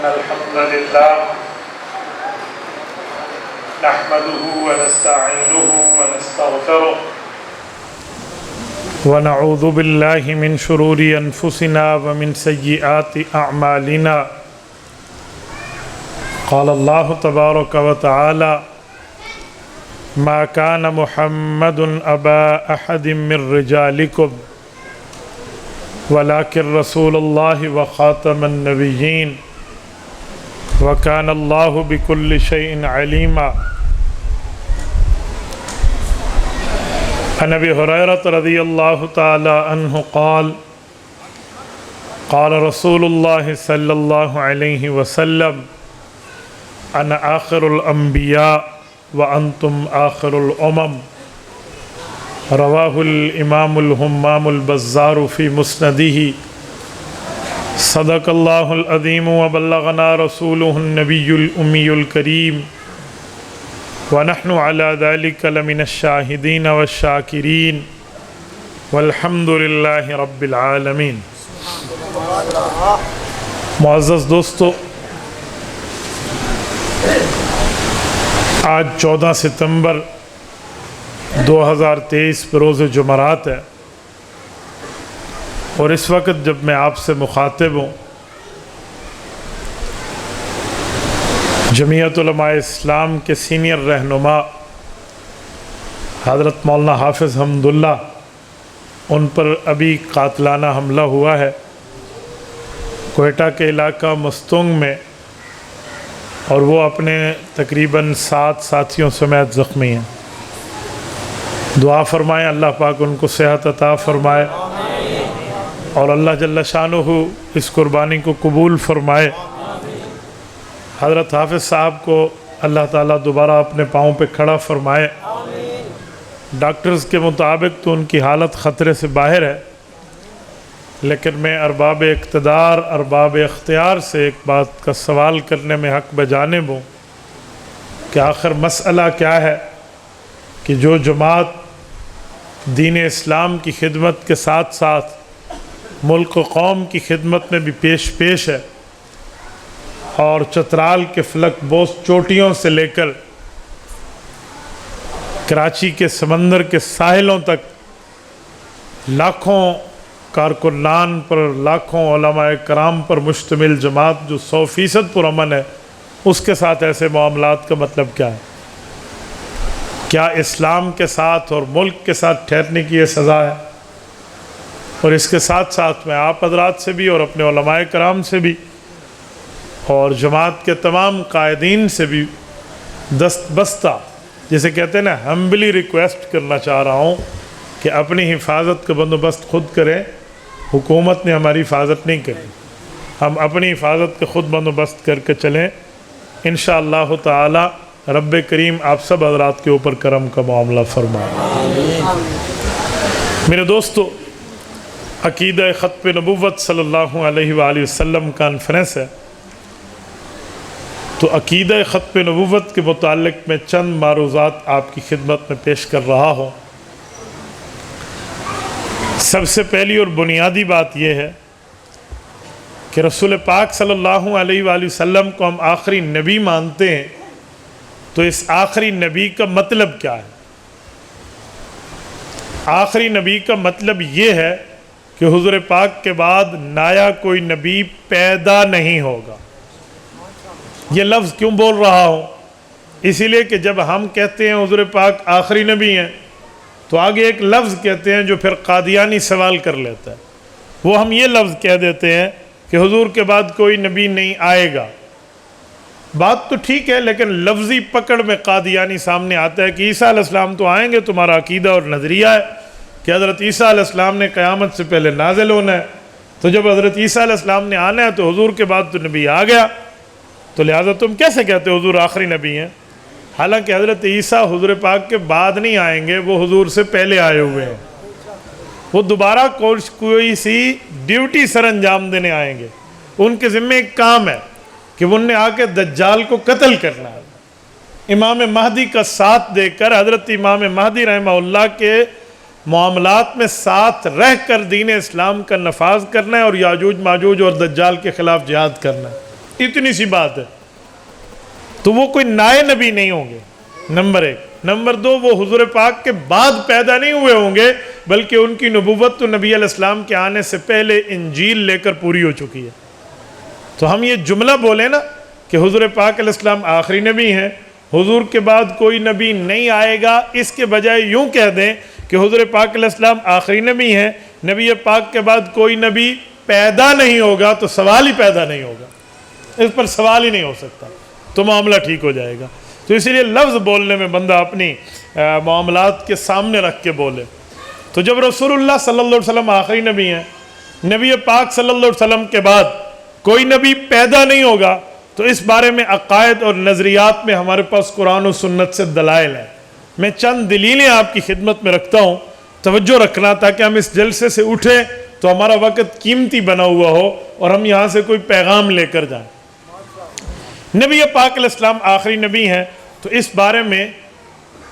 الحمد لله نحمده ونستعينه ونستغفره ونعوذ بالله من شرور أنفسنا ومن سيئات أعمالنا قال الله تبارك وتعالى ما كان محمد أبا أحد من رجالكم ولكن رسول الله وخاتم النبيين وكان الله بكل شيء عليما عن أبي هريرة رضي الله تعالى عنه قال قال رسول الله صلى الله عليه وسلم أنا آخر الأنبياء وأنتم آخر الأمم رواه الإمام الهمام البزار في مسنده صدق الله العظيم وبلغنا رسوله النبي الأمي الكريم ونحن على ذلك لمن الشاهدين والشاكرين والحمد لله رب العالمين. معزز دوستو، آج 14 ستمبر 2023 بروز جمعرات ہے، اور اس وقت جب میں آپ سے مخاطب ہوں جمعیت علماء اسلام کے سینئر رہنما حضرت مولانا حافظ حمداللہ، ان پر ابھی قاتلانہ حملہ ہوا ہے کوئٹہ کے علاقہ مستونگ میں، اور وہ اپنے تقریباً 7 ساتھیوں سمیت زخمی ہیں. دعا فرمائیں اللہ پاک ان کو صحت عطا فرمائے اور اللہ جل شانہ اس قربانی کو قبول فرمائے. حضرت حافظ صاحب کو اللہ تعالیٰ دوبارہ اپنے پاؤں پہ کھڑا فرمائے. ڈاکٹرز کے مطابق تو ان کی حالت خطرے سے باہر ہے، لیکن میں ارباب اقتدار، ارباب اختیار سے ایک بات کا سوال کرنے میں حق بجانب ہوں کہ آخر مسئلہ کیا ہے کہ جو جماعت دین اسلام کی خدمت کے ساتھ ساتھ ملک و قوم کی خدمت میں بھی پیش ہے، اور چترال کے فلک بوس چوٹیوں سے لے کر کراچی کے سمندر کے ساحلوں تک لاکھوں کارکنان پر، لاکھوں علماء کرام پر مشتمل جماعت جو 100% پرامن ہے، اس کے ساتھ ایسے معاملات کا مطلب کیا ہے؟ کیا اسلام کے ساتھ اور ملک کے ساتھ ٹھہرنے کی یہ سزا ہے؟ اور اس کے ساتھ ساتھ میں آپ حضرات سے بھی اور اپنے علماء کرام سے بھی اور جماعت کے تمام قائدین سے بھی دست بستہ، جسے کہتے ہیں نا، ہمبلی ریکویسٹ کرنا چاہ رہا ہوں کہ اپنی حفاظت کا بندوبست خود کریں. حکومت نے ہماری حفاظت نہیں کری، ہم اپنی حفاظت کا خود بندوبست کر کے چلیں. انشاءاللہ تعالی رب کریم آپ سب حضرات کے اوپر کرم کا معاملہ فرمائے. میرے دوستو، عقیدہ ختم نبوت صلی اللہ علیہ وآلہ وسلم کانفرنس ہے، تو عقیدہ ختم نبوت کے متعلق میں چند معروضات آپ کی خدمت میں پیش کر رہا ہوں. سب سے پہلی اور بنیادی بات یہ ہے کہ رسول پاک صلی اللہ علیہ وآلہ وسلم کو ہم آخری نبی مانتے ہیں، تو اس آخری نبی کا مطلب کیا ہے؟ آخری نبی کا مطلب یہ ہے کہ حضور پاک کے بعد نیا کوئی نبی پیدا نہیں ہوگا. یہ لفظ کیوں بول رہا ہوں؟ اسی لیے کہ جب ہم کہتے ہیں حضور پاک آخری نبی ہیں، تو آگے ایک لفظ کہتے ہیں جو پھر قادیانی سوال کر لیتا ہے. وہ ہم یہ لفظ کہہ دیتے ہیں کہ حضور کے بعد کوئی نبی نہیں آئے گا. بات تو ٹھیک ہے، لیکن لفظی پکڑ میں قادیانی سامنے آتا ہے کہ عیسیٰ علیہ السلام تو آئیں گے. تمہارا عقیدہ اور نظریہ ہے کہ حضرت عیسیٰ علیہ السلام نے قیامت سے پہلے نازل ہونا ہے، تو جب حضرت عیسیٰ علیہ السلام نے آنا ہے تو حضور کے بعد تو نبی آ گیا، تو لہٰذا تم کیسے کہتے ہو حضور آخری نبی ہیں؟ حالانکہ حضرت عیسیٰ حضور پاک کے بعد نہیں آئیں گے، وہ حضور سے پہلے آئے ہوئے ہیں. وہ دوبارہ کوئی سی ڈیوٹی سر انجام دینے آئیں گے. ان کے ذمہ ایک کام ہے کہ انہوں نے آ کے دجال کو قتل کرنا ہے. امام مہدی کا ساتھ دے کر حضرت امام مہدی رحمہ اللہ کے معاملات میں ساتھ رہ کر دین اسلام کا نفاذ کرنا ہے اور یاجوج ماجوج اور دجال کے خلاف جہاد کرنا ہے. اتنی سی بات ہے. تو وہ کوئی نئے نبی نہیں ہوں گے، نمبر 1. نمبر 2، وہ حضور پاک کے بعد پیدا نہیں ہوئے ہوں گے، بلکہ ان کی نبوت تو نبی علیہ السلام کے آنے سے پہلے انجیل لے کر پوری ہو چکی ہے. تو ہم یہ جملہ بولیں نا کہ حضور پاک علیہ السلام آخری نبی ہیں، حضور کے بعد کوئی نبی نہیں آئے گا، اس کے بجائے یوں کہہ دیں کہ حضور پاک علیہ السلام آخری نبی ہیں، نبی پاک کے بعد کوئی نبی پیدا نہیں ہوگا، تو سوال ہی پیدا نہیں ہوگا، اس پر سوال ہی نہیں ہو سکتا، تو معاملہ ٹھیک ہو جائے گا. تو اسی لیے لفظ بولنے میں بندہ اپنی معاملات کے سامنے رکھ کے بولے. تو جب رسول اللہ صلی اللہ علیہ وسلم آخری نبی ہیں، نبی پاک صلی اللہ علیہ وسلم کے بعد کوئی نبی پیدا نہیں ہوگا، تو اس بارے میں عقائد اور نظریات میں ہمارے پاس قرآن و سنت سے دلائل ہیں. میں چند دلیلیں آپ کی خدمت میں رکھتا ہوں، توجہ رکھنا تاکہ ہم اس جلسے سے اٹھیں تو ہمارا وقت قیمتی بنا ہوا ہو اور ہم یہاں سے کوئی پیغام لے کر جائیں. نبی پاک علیہ السلام آخری نبی ہیں، تو اس بارے میں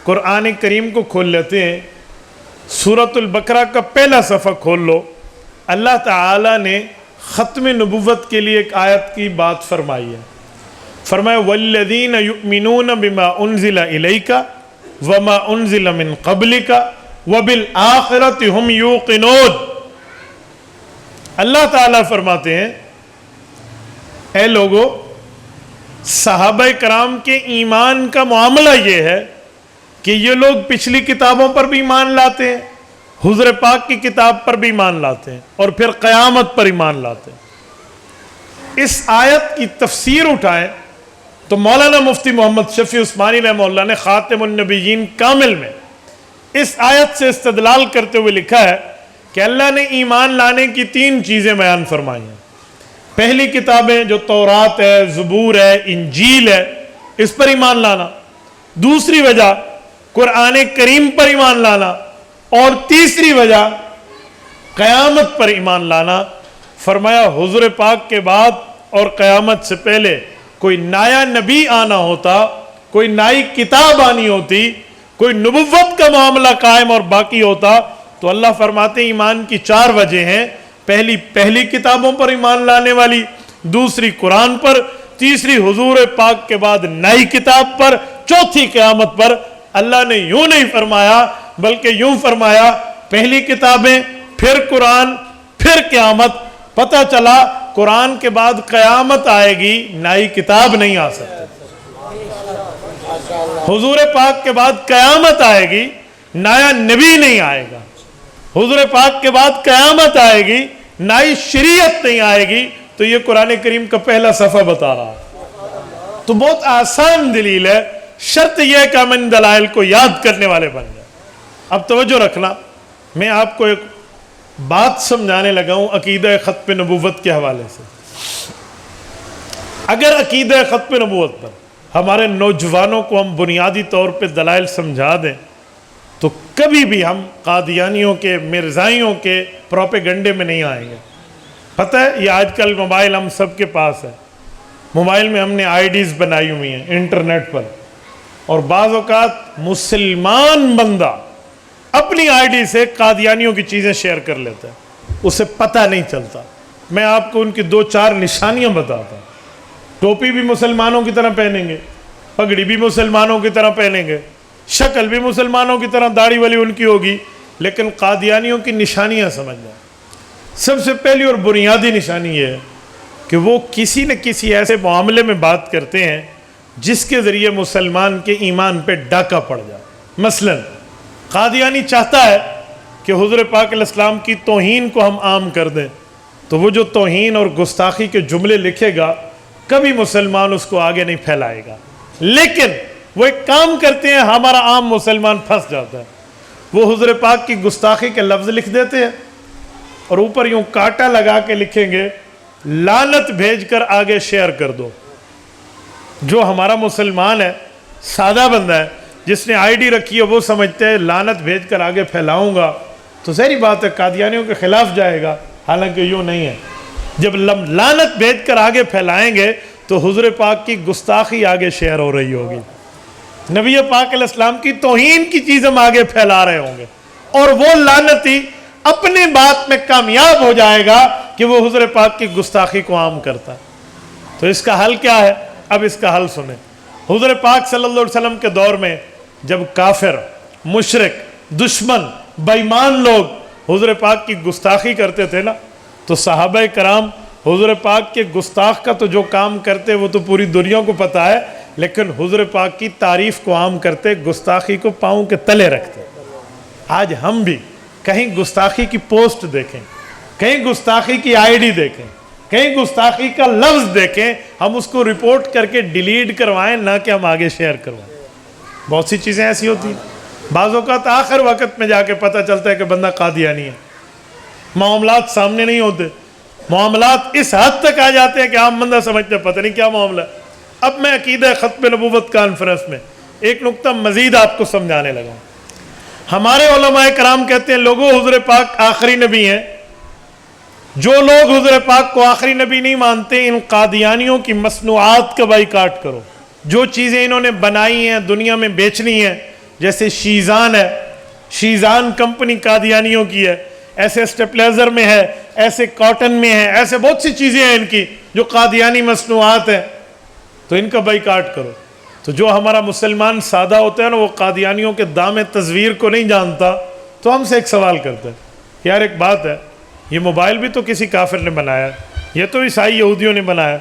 قرآن کریم کو کھول لیتے ہیں. سورۃ البقرہ کا پہلا صفحہ کھول لو. اللہ تعالیٰ نے ختم نبوت کے لیے ایک آیت کی بات فرمائی ہے. فرمایا والذین یؤمنون بما انزل الیک وما انزل من قبلک وبالآخرۃ هم یوقنون. اللہ تعالیٰ فرماتے ہیں اے لوگو، صحابہ کرام کے ایمان کا معاملہ یہ ہے کہ یہ لوگ پچھلی کتابوں پر بھی ایمان لاتے ہیں، حضور پاک کی کتاب پر بھی ایمان لاتے ہیں، اور پھر قیامت پر ایمان لاتے ہیں. اس آیت کی تفسیر اٹھائیں تو مولانا مفتی محمد شفیع عثمانی رحمہ اللہ نے خاتم النبیین کامل میں اس آیت سے استدلال کرتے ہوئے لکھا ہے کہ اللہ نے ایمان لانے کی 3 چیزیں بیان فرمائی ہیں. پہلی کتابیں جو تورات ہے، زبور ہے، انجیل ہے، اس پر ایمان لانا. دوسری وجہ قرآن کریم پر ایمان لانا. اور تیسری وجہ قیامت پر ایمان لانا. فرمایا حضور پاک کے بعد اور قیامت سے پہلے کوئی نیا نبی آنا ہوتا، کوئی نئی کتاب آنی ہوتی، کوئی نبوت کا معاملہ قائم اور باقی ہوتا، تو اللہ فرماتے ہیں ایمان کی 4 وجہ ہیں. پہلی کتابوں پر ایمان لانے والی، دوسری قرآن پر، تیسری حضور پاک کے بعد نئی کتاب پر، چوتھی قیامت پر. اللہ نے یوں نہیں فرمایا بلکہ یوں فرمایا پہلی کتابیں، پھر قرآن، پھر قیامت. پتہ چلا قرآن کے بعد قیامت آئے گی، نئی کتاب نہیں آ سکتی. حضور پاک کے بعد قیامت آئے گی، نیا نبی نہیں آئے گا. حضور پاک کے بعد قیامت آئے گی، نئی شریعت نہیں آئے گی. تو یہ قرآن کریم کا پہلا صفحہ بتا رہا ہے. تو بہت آسان دلیل ہے، شرط یہ ہے کہ ہم ان دلائل کو یاد کرنے والے بن جائیں. اب توجہ رکھنا، میں آپ کو ایک بات سمجھانے لگا ہوں عقیدہ ختم نبوت کے حوالے سے. اگر عقیدہ ختم نبوت پر ہمارے نوجوانوں کو ہم بنیادی طور پہ دلائل سمجھا دیں تو کبھی بھی ہم قادیانیوں کے، مرزائیوں کے پروپیگنڈے میں نہیں آئیں گے. پتہ ہے یہ آج کل موبائل ہم سب کے پاس ہے، موبائل میں ہم نے آئی ڈیز بنائی ہوئی ہیں انٹرنیٹ پر، اور بعض اوقات مسلمان بندہ اپنی آئی ڈی سے قادیانیوں کی چیزیں شیئر کر لیتا ہے، اسے پتہ نہیں چلتا. میں آپ کو ان کی 2-4 نشانیاں بتاتا ہوں. ٹوپی بھی مسلمانوں کی طرح پہنیں گے، پگڑی بھی مسلمانوں کی طرح پہنیں گے، شکل بھی مسلمانوں کی طرح، داڑھی والی ان کی ہوگی، لیکن قادیانیوں کی نشانیاں سمجھ جائیں. سب سے پہلی اور بنیادی نشانی یہ ہے کہ وہ کسی نہ کسی ایسے معاملے میں بات کرتے ہیں جس کے ذریعے مسلمان کے ایمان پہ ڈاکہ پڑ جائے. مثلا قادیانی چاہتا ہے کہ حضور پاک علیہ السلام کی توہین کو ہم عام کر دیں، تو وہ جو توہین اور گستاخی کے جملے لکھے گا کبھی مسلمان اس کو آگے نہیں پھیلائے گا. لیکن وہ ایک کام کرتے ہیں، ہمارا عام مسلمان پھنس جاتا ہے. وہ حضور پاک کی گستاخی کے لفظ لکھ دیتے ہیں اور اوپر یوں کاٹا لگا کے لکھیں گے لعنت بھیج کر آگے شیئر کر دو. جو ہمارا مسلمان ہے، سادہ بندہ ہے، جس نے آئی ڈی رکھی ہے، وہ سمجھتے ہیں لعنت بھیج کر آگے پھیلاؤں گا تو ظاہری بات ہے قادیانیوں کے خلاف جائے گا. حالانکہ یوں نہیں ہے. جب لعنت بھیج کر آگے پھیلائیں گے تو حضور پاک کی گستاخی آگے شیئر ہو رہی ہوگی، نبی پاک علیہ السلام کی توہین کی چیز ہم آگے پھیلا رہے ہوں گے، اور وہ لعنتی اپنی بات میں کامیاب ہو جائے گا کہ وہ حضور پاک کی گستاخی کو عام کرتا ہے. تو اس کا حل کیا ہے؟ اب اس کا حل سنیں. حضور پاک صلی اللہ علیہ وسلم کے دور میں جب کافر، مشرک، دشمن، بے ایمان لوگ حضور پاک کی گستاخی کرتے تھے نا، تو صحابہ کرام حضور پاک کے گستاخ کا تو جو کام کرتے وہ تو پوری دنیا کو پتہ ہے، لیکن حضور پاک کی تعریف کو عام کرتے، گستاخی کو پاؤں کے تلے رکھتے. آج ہم بھی کہیں گستاخی کی پوسٹ دیکھیں، کہیں گستاخی کی آئی ڈی دیکھیں، کہیں گستاخی کا لفظ دیکھیں، ہم اس کو رپورٹ کر کے ڈیلیٹ کروائیں، نہ کہ ہم آگے شیئر کروائیں. بہت سی چیزیں ایسی ہوتی ہیں. بعض اوقات آخر وقت میں جا کے پتہ چلتا ہے کہ بندہ قادیانی ہے. معاملات سامنے نہیں ہوتے، معاملات اس حد تک آ جاتے ہیں کہ عام بندہ سمجھتے پتہ نہیں کیا معاملہ ہے. اب میں عقیدہ ختم نبوت کانفرنس میں ایک نقطہ مزید آپ کو سمجھانے لگا ہوں. ہمارے علماء کرام کہتے ہیں لوگوں حضور پاک آخری نبی ہیں. جو لوگ حضور پاک کو آخری نبی نہیں مانتے، ان قادیانیوں کی مصنوعات کا بائیکاٹ کرو. جو چیزیں انہوں نے بنائی ہیں دنیا میں بیچنی ہیں، جیسے شیزان ہے، شیزان کمپنی قادیانیوں کی ہے، ایسے اسٹیپلیزر میں ہے، ایسے کاٹن میں ہے، ایسے بہت سی چیزیں ہیں ان کی جو قادیانی مصنوعات ہیں، تو ان کا بائیکاٹ کرو. تو جو ہمارا مسلمان سادہ ہوتا ہے نا، وہ قادیانیوں کے دام تصویر کو نہیں جانتا، تو ہم سے ایک سوال کرتا ہے کہ یار ایک بات ہے، یہ موبائل بھی تو کسی کافر نے بنایا، یہ تو عیسائی یہودیوں نے بنایا،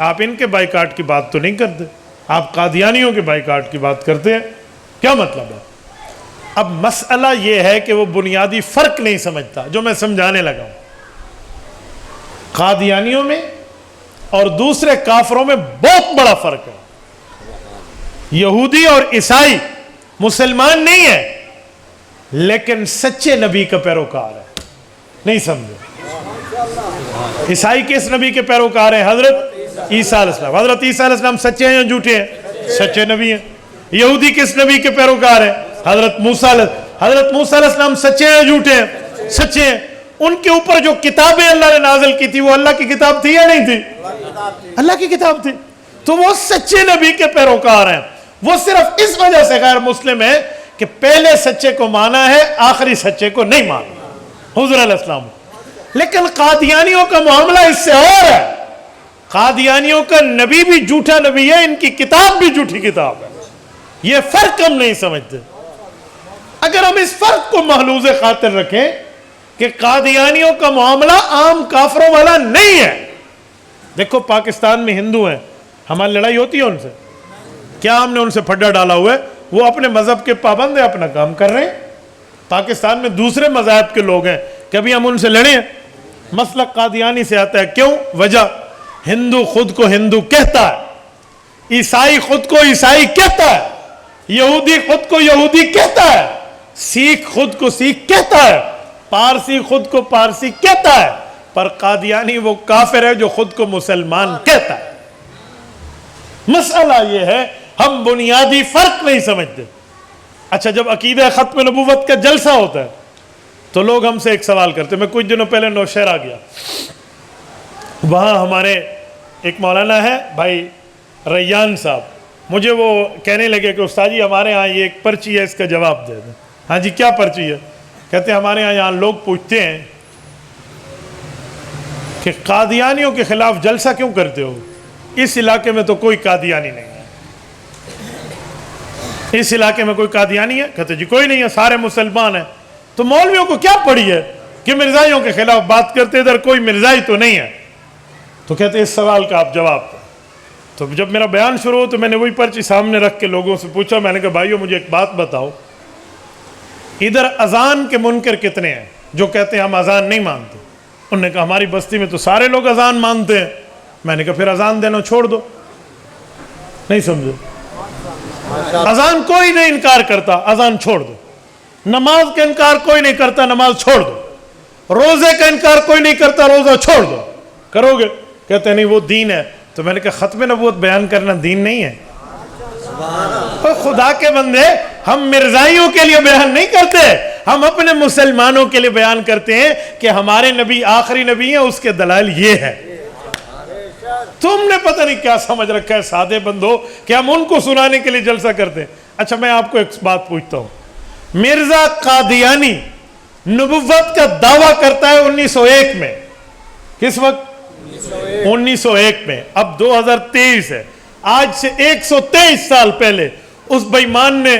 آپ ان کے بائیکاٹ کی بات تو نہیں کرتے، آپ قادیانیوں کے بائیکاٹ کی بات کرتے ہیں، کیا مطلب ہے؟ اب مسئلہ یہ ہے کہ وہ بنیادی فرق نہیں سمجھتا جو میں سمجھانے لگا ہوں. قادیانیوں میں اور دوسرے کافروں میں بہت بڑا فرق ہے. یہودی اور عیسائی مسلمان نہیں ہے لیکن سچے نبی کا پیروکار ہے. نہیں سمجھے؟ عیسائی کس نبی کے پیروکار ہیں؟ حضرت عیسیٰ علیہ السلام. حضرت عیسیٰ علیہ السلام سچے ہیں یا جھوٹے ہیں؟ سچے نبی ہیں. یہودی کس نبی کے پیروکار ہیں؟ حضرت موسیٰ علیہ السلام سچے ہیں یا جھوٹے ہیں؟ سچے ہیں. ان کے اوپر جو کتابیں اللہ نے نازل کی تھی وہ اللہ کی کتاب تھی یا نہیں تھی؟ اللہ کی کتاب تھی. تو وہ سچے نبی کے پیروکار ہیں. وہ صرف اس وجہ سے غیر مسلم ہے کہ پہلے سچے کو مانا ہے، آخری سچے کو نہیں مانا، حضور علیہ السلام. لیکن قادیانیوں کا معاملہ اس سے اور ہے. قادیانیوں کا نبی بھی جھوٹا نبی ہے، ان کی کتاب بھی جھوٹی کتاب ہے. یہ فرق ہم نہیں سمجھتے. اگر ہم اس فرق کو محلوظ خاطر رکھیں کہ قادیانیوں کا معاملہ عام کافروں والا نہیں ہے. دیکھو پاکستان میں ہندو ہیں، ہماری لڑائی ہوتی ہے ان سے، کیا ہم نے ان سے پھڈا ڈالا ہوا ہے؟ وہ اپنے مذہب کے پابند ہیں، اپنا کام کر رہے ہیں. پاکستان میں دوسرے مذاہب کے لوگ ہیں، کبھی ہم ان سے لڑے ہیں؟ مسلک قادیانی سے آتا ہے. کیوں؟ وجہ ہندو خود کو ہندو کہتا ہے، عیسائی خود کو عیسائی کہتا ہے، یہودی خود کو یہودی کہتا ہے، سکھ خود کو سکھ کہتا ہے، پارسی خود کو پارسی کہتا ہے، پر قادیانی وہ کافر ہے جو خود کو مسلمان کہتا ہے. مسئلہ یہ ہے ہم بنیادی فرق نہیں سمجھتے. اچھا جب عقیدہ ختم نبوت کا جلسہ ہوتا ہے تو لوگ ہم سے ایک سوال کرتے ہیں. میں کچھ دنوں پہلے نوشہرہ گیا، وہاں ہمارے ایک مولانا ہے بھائی ریان صاحب، مجھے وہ کہنے لگے کہ استاد جی ہمارے ہاں یہ ایک پرچی ہے، اس کا جواب دے دیں. ہاں جی کیا پرچی ہے؟ کہتے ہیں ہمارے یہاں لوگ پوچھتے ہیں کہ قادیانیوں کے خلاف جلسہ کیوں کرتے ہو؟ اس علاقے میں تو کوئی قادیانی نہیں ہے. اس علاقے میں کوئی قادیانی ہے؟ کہتے جی کوئی نہیں ہے، سارے مسلمان ہیں. تو مولویوں کو کیا پڑی ہے کہ مرزائیوں کے خلاف بات کرتے، ادھر کوئی مرزائی تو نہیں ہے. تو کہتے ہیں اس سوال کا آپ جواب دیں. تو جب میرا بیان شروع ہو تو میں نے وہی پرچی سامنے رکھ کے لوگوں سے پوچھا. میں نے کہا بھائیو مجھے ایک بات بتاؤ، ادھر اذان کے منکر کتنے ہیں جو کہتے ہیں ہم اذان نہیں مانتے؟ انہوں نے کہا ہماری بستی میں تو سارے لوگ اذان مانتے ہیں. میں نے کہا پھر اذان دینا چھوڑ دو. نہیں سمجھے؟ اذان کوئی نہیں انکار کرتا، اذان چھوڑ دو. نماز کا انکار کوئی نہیں کرتا، نماز چھوڑ دو. روزے کا انکار کوئی نہیں کرتا، روزہ چھوڑ دو. کرو گے؟ کہتے ہیں نہیں وہ دین ہے. تو میں نے کہا ختم نبوت بیان کرنا دین نہیں ہے؟ خدا کے بندے، ہم مرزائیوں کے لیے بیان نہیں کرتے، ہم اپنے مسلمانوں کے لیے بیان کرتے ہیں کہ ہمارے نبی آخری نبی ہیں، اس کے دلائل یہ ہے. تم نے پتہ نہیں کیا سمجھ رکھا ہے سادے بندو کہ ہم ان کو سنانے کے لیے جلسہ کرتے ہیں. اچھا میں آپ کو ایک بات پوچھتا ہوں، مرزا قادیانی نبوت کا دعویٰ کرتا ہے 1901 میں. کس وقت؟ 1901 میں, اب 2023 ہے, آج سے 123 سال پہلے اس بےمان نے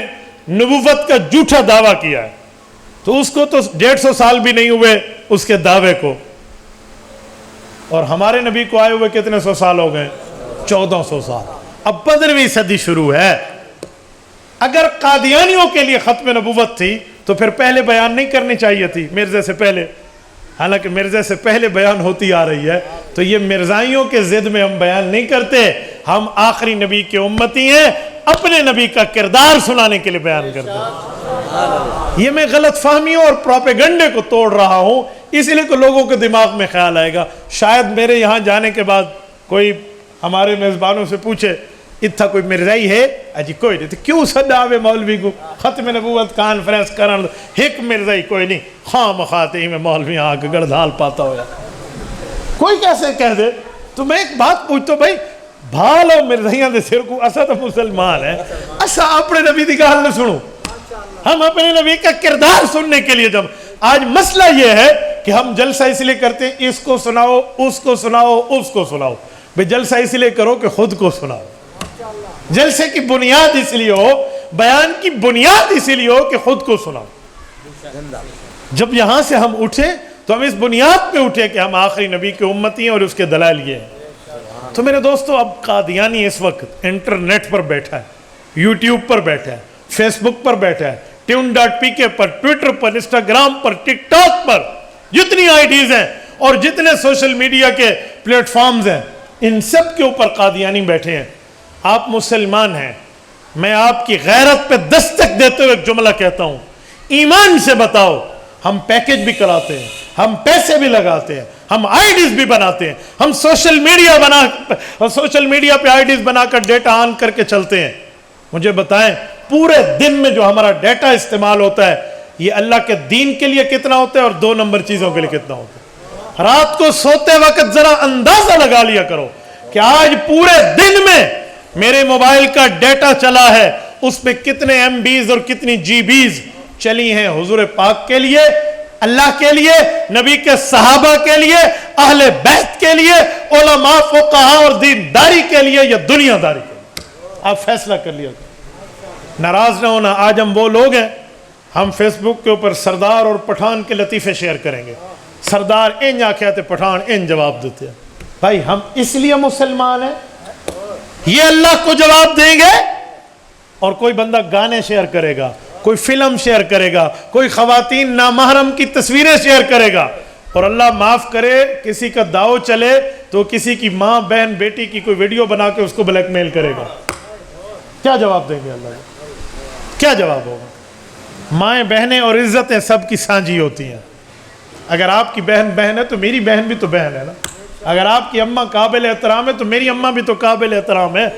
نبوت کا جھوٹا دعویٰ کیا ہے, تو اس کو تو 150 سال بھی نہیں ہوئے اس کے دعوے کو, اور ہمارے نبی کو آئے ہوئے کتنے سو سال ہو گئے؟ 1400 سال. اب 15ویں صدی شروع ہے. اگر قادیانیوں کے لیے ختم نبوت تھی تو پھر پہلے بیان نہیں کرنی چاہیے تھی مرزا سے پہلے, حالانکہ مرزا سے پہلے بیان ہوتی آ رہی ہے. تو یہ مرزائیوں کے ضد میں ہم بیان نہیں کرتے, ہم آخری نبی کے امتی ہیں, اپنے نبی کا کردار سنانے کے لیے بیان کرتے ہیں. یہ میں غلط فہمیوں اور پروپیگنڈے کو توڑ رہا ہوں, اس لیے کہ لوگوں کے دماغ میں خیال آئے گا شاید میرے یہاں جانے کے بعد کوئی ہمارے میزبانوں سے پوچھے اتھا کوئی مرزائی ہے؟ اجی کوئی نہیں. تو کیوں سڈاوے مولوی کو ختم نبوت کانفرنس کرن, ایک مرزائی کوئی نہیں, خواہ مخواتے ہی میں مولوی آ کے گڑدھال پاتا ہوا, کوئی کیسے کہہ دے. تو میں ایک بات پوچھتا ہوں, بھائی بھال اور مرزائیاں دے سر کو, اسا تو مسلمان ہے, اسا اپنے نبی دی گال نہ سنو, ہم اپنے نبی کا کردار سننے کے لیے. جب آج مسئلہ یہ ہے کہ ہم جلسہ اس لیے کرتے ہیں اس کو سناؤ, اس کو سناؤ, اس کو سناؤ. بھئی جلسہ اس لیے کرو کہ خود کو سناؤ. جلسے کی بنیاد اس لیے ہو, بیان کی بنیاد اس لیے ہو کہ خود کو سناؤ. جب یہاں سے ہم اٹھے تو ہم اس بنیاد پہ اٹھے کہ ہم آخری نبی کے امتی ہیں اور اس کے دلائل یہ ہیں. تو میرے دوستو, اب قادیانی اس وقت انٹرنیٹ پر بیٹھا ہے, یوٹیوب پر بیٹھا ہے, فیس بک پر بیٹھا ہے, tune.pk پر, ٹویٹر پر, انسٹاگرام پر, ٹک ٹاک پر, جتنی آئیڈیز ہیں اور جتنے سوشل میڈیا کے پلیٹ فارمز ہیں, ان سب کے اوپر قادیانی بیٹھے ہیں. آپ مسلمان ہیں, میں آپ کی غیرت پہ دستک دیتے ہوئے ایک جملہ کہتا ہوں, ایمان سے بتاؤ. ہم پیکج بھی کراتے ہیں, ہم پیسے بھی لگاتے ہیں, ہم آئیڈیز بھی بناتے ہیں, ہم سوشل میڈیا پہ آئیڈیز بنا کر ڈیٹا آن کر کے چلتے ہیں. مجھے بتائیں پورے دن میں جو ہمارا ڈیٹا استعمال ہوتا ہے یہ اللہ کے دین کے لیے کتنا ہوتا ہے اور 2 نمبر چیزوں کے لیے کتنا ہوتا ہے؟ رات کو سوتے وقت ذرا اندازہ لگا لیا کرو کہ آج پورے دن میں میرے موبائل کا ڈیٹا چلا ہے, اس پہ کتنے ایم بیز اور کتنی جی بیز چلی ہیں حضور پاک کے لیے, اللہ کے لیے, نبی کے صحابہ کے لیے, اہل بیت کے لیے, علماء فقہاء اور دینداری کے لیے یا دنیا داری کے لیے. آپ فیصلہ کر لیا. ناراض نہ ہونا, آج ہم وہ لوگ ہیں, ہم فیس بک کے اوپر سردار اور پٹھان کے لطیفے شیئر کریں گے. سردار ان آخیا تے پٹھان ان جواب دیتے ہیں. بھائی ہم اس لیے مسلمان ہیں, یہ اللہ کو جواب دیں گے. اور کوئی بندہ گانے شیئر کرے گا, کوئی فلم شیئر کرے گا, کوئی خواتین نامحرم کی تصویریں شیئر کرے گا, اور اللہ معاف کرے کسی کا داؤ چلے تو کسی کی ماں بہن بیٹی کی کوئی ویڈیو بنا کے اس کو بلیک میل کرے گا. کیا جواب دیں گے اللہ کو؟ کیا جواب ہوگا؟ مائیں بہنیں اور عزتیں سب کی سانجھی ہوتی ہیں. اگر آپ کی بہن بہن ہے تو میری بہن بھی تو بہن ہے نا. اگر آپ کی اماں قابل احترام ہے تو میری اماں بھی تو قابل احترام ہے.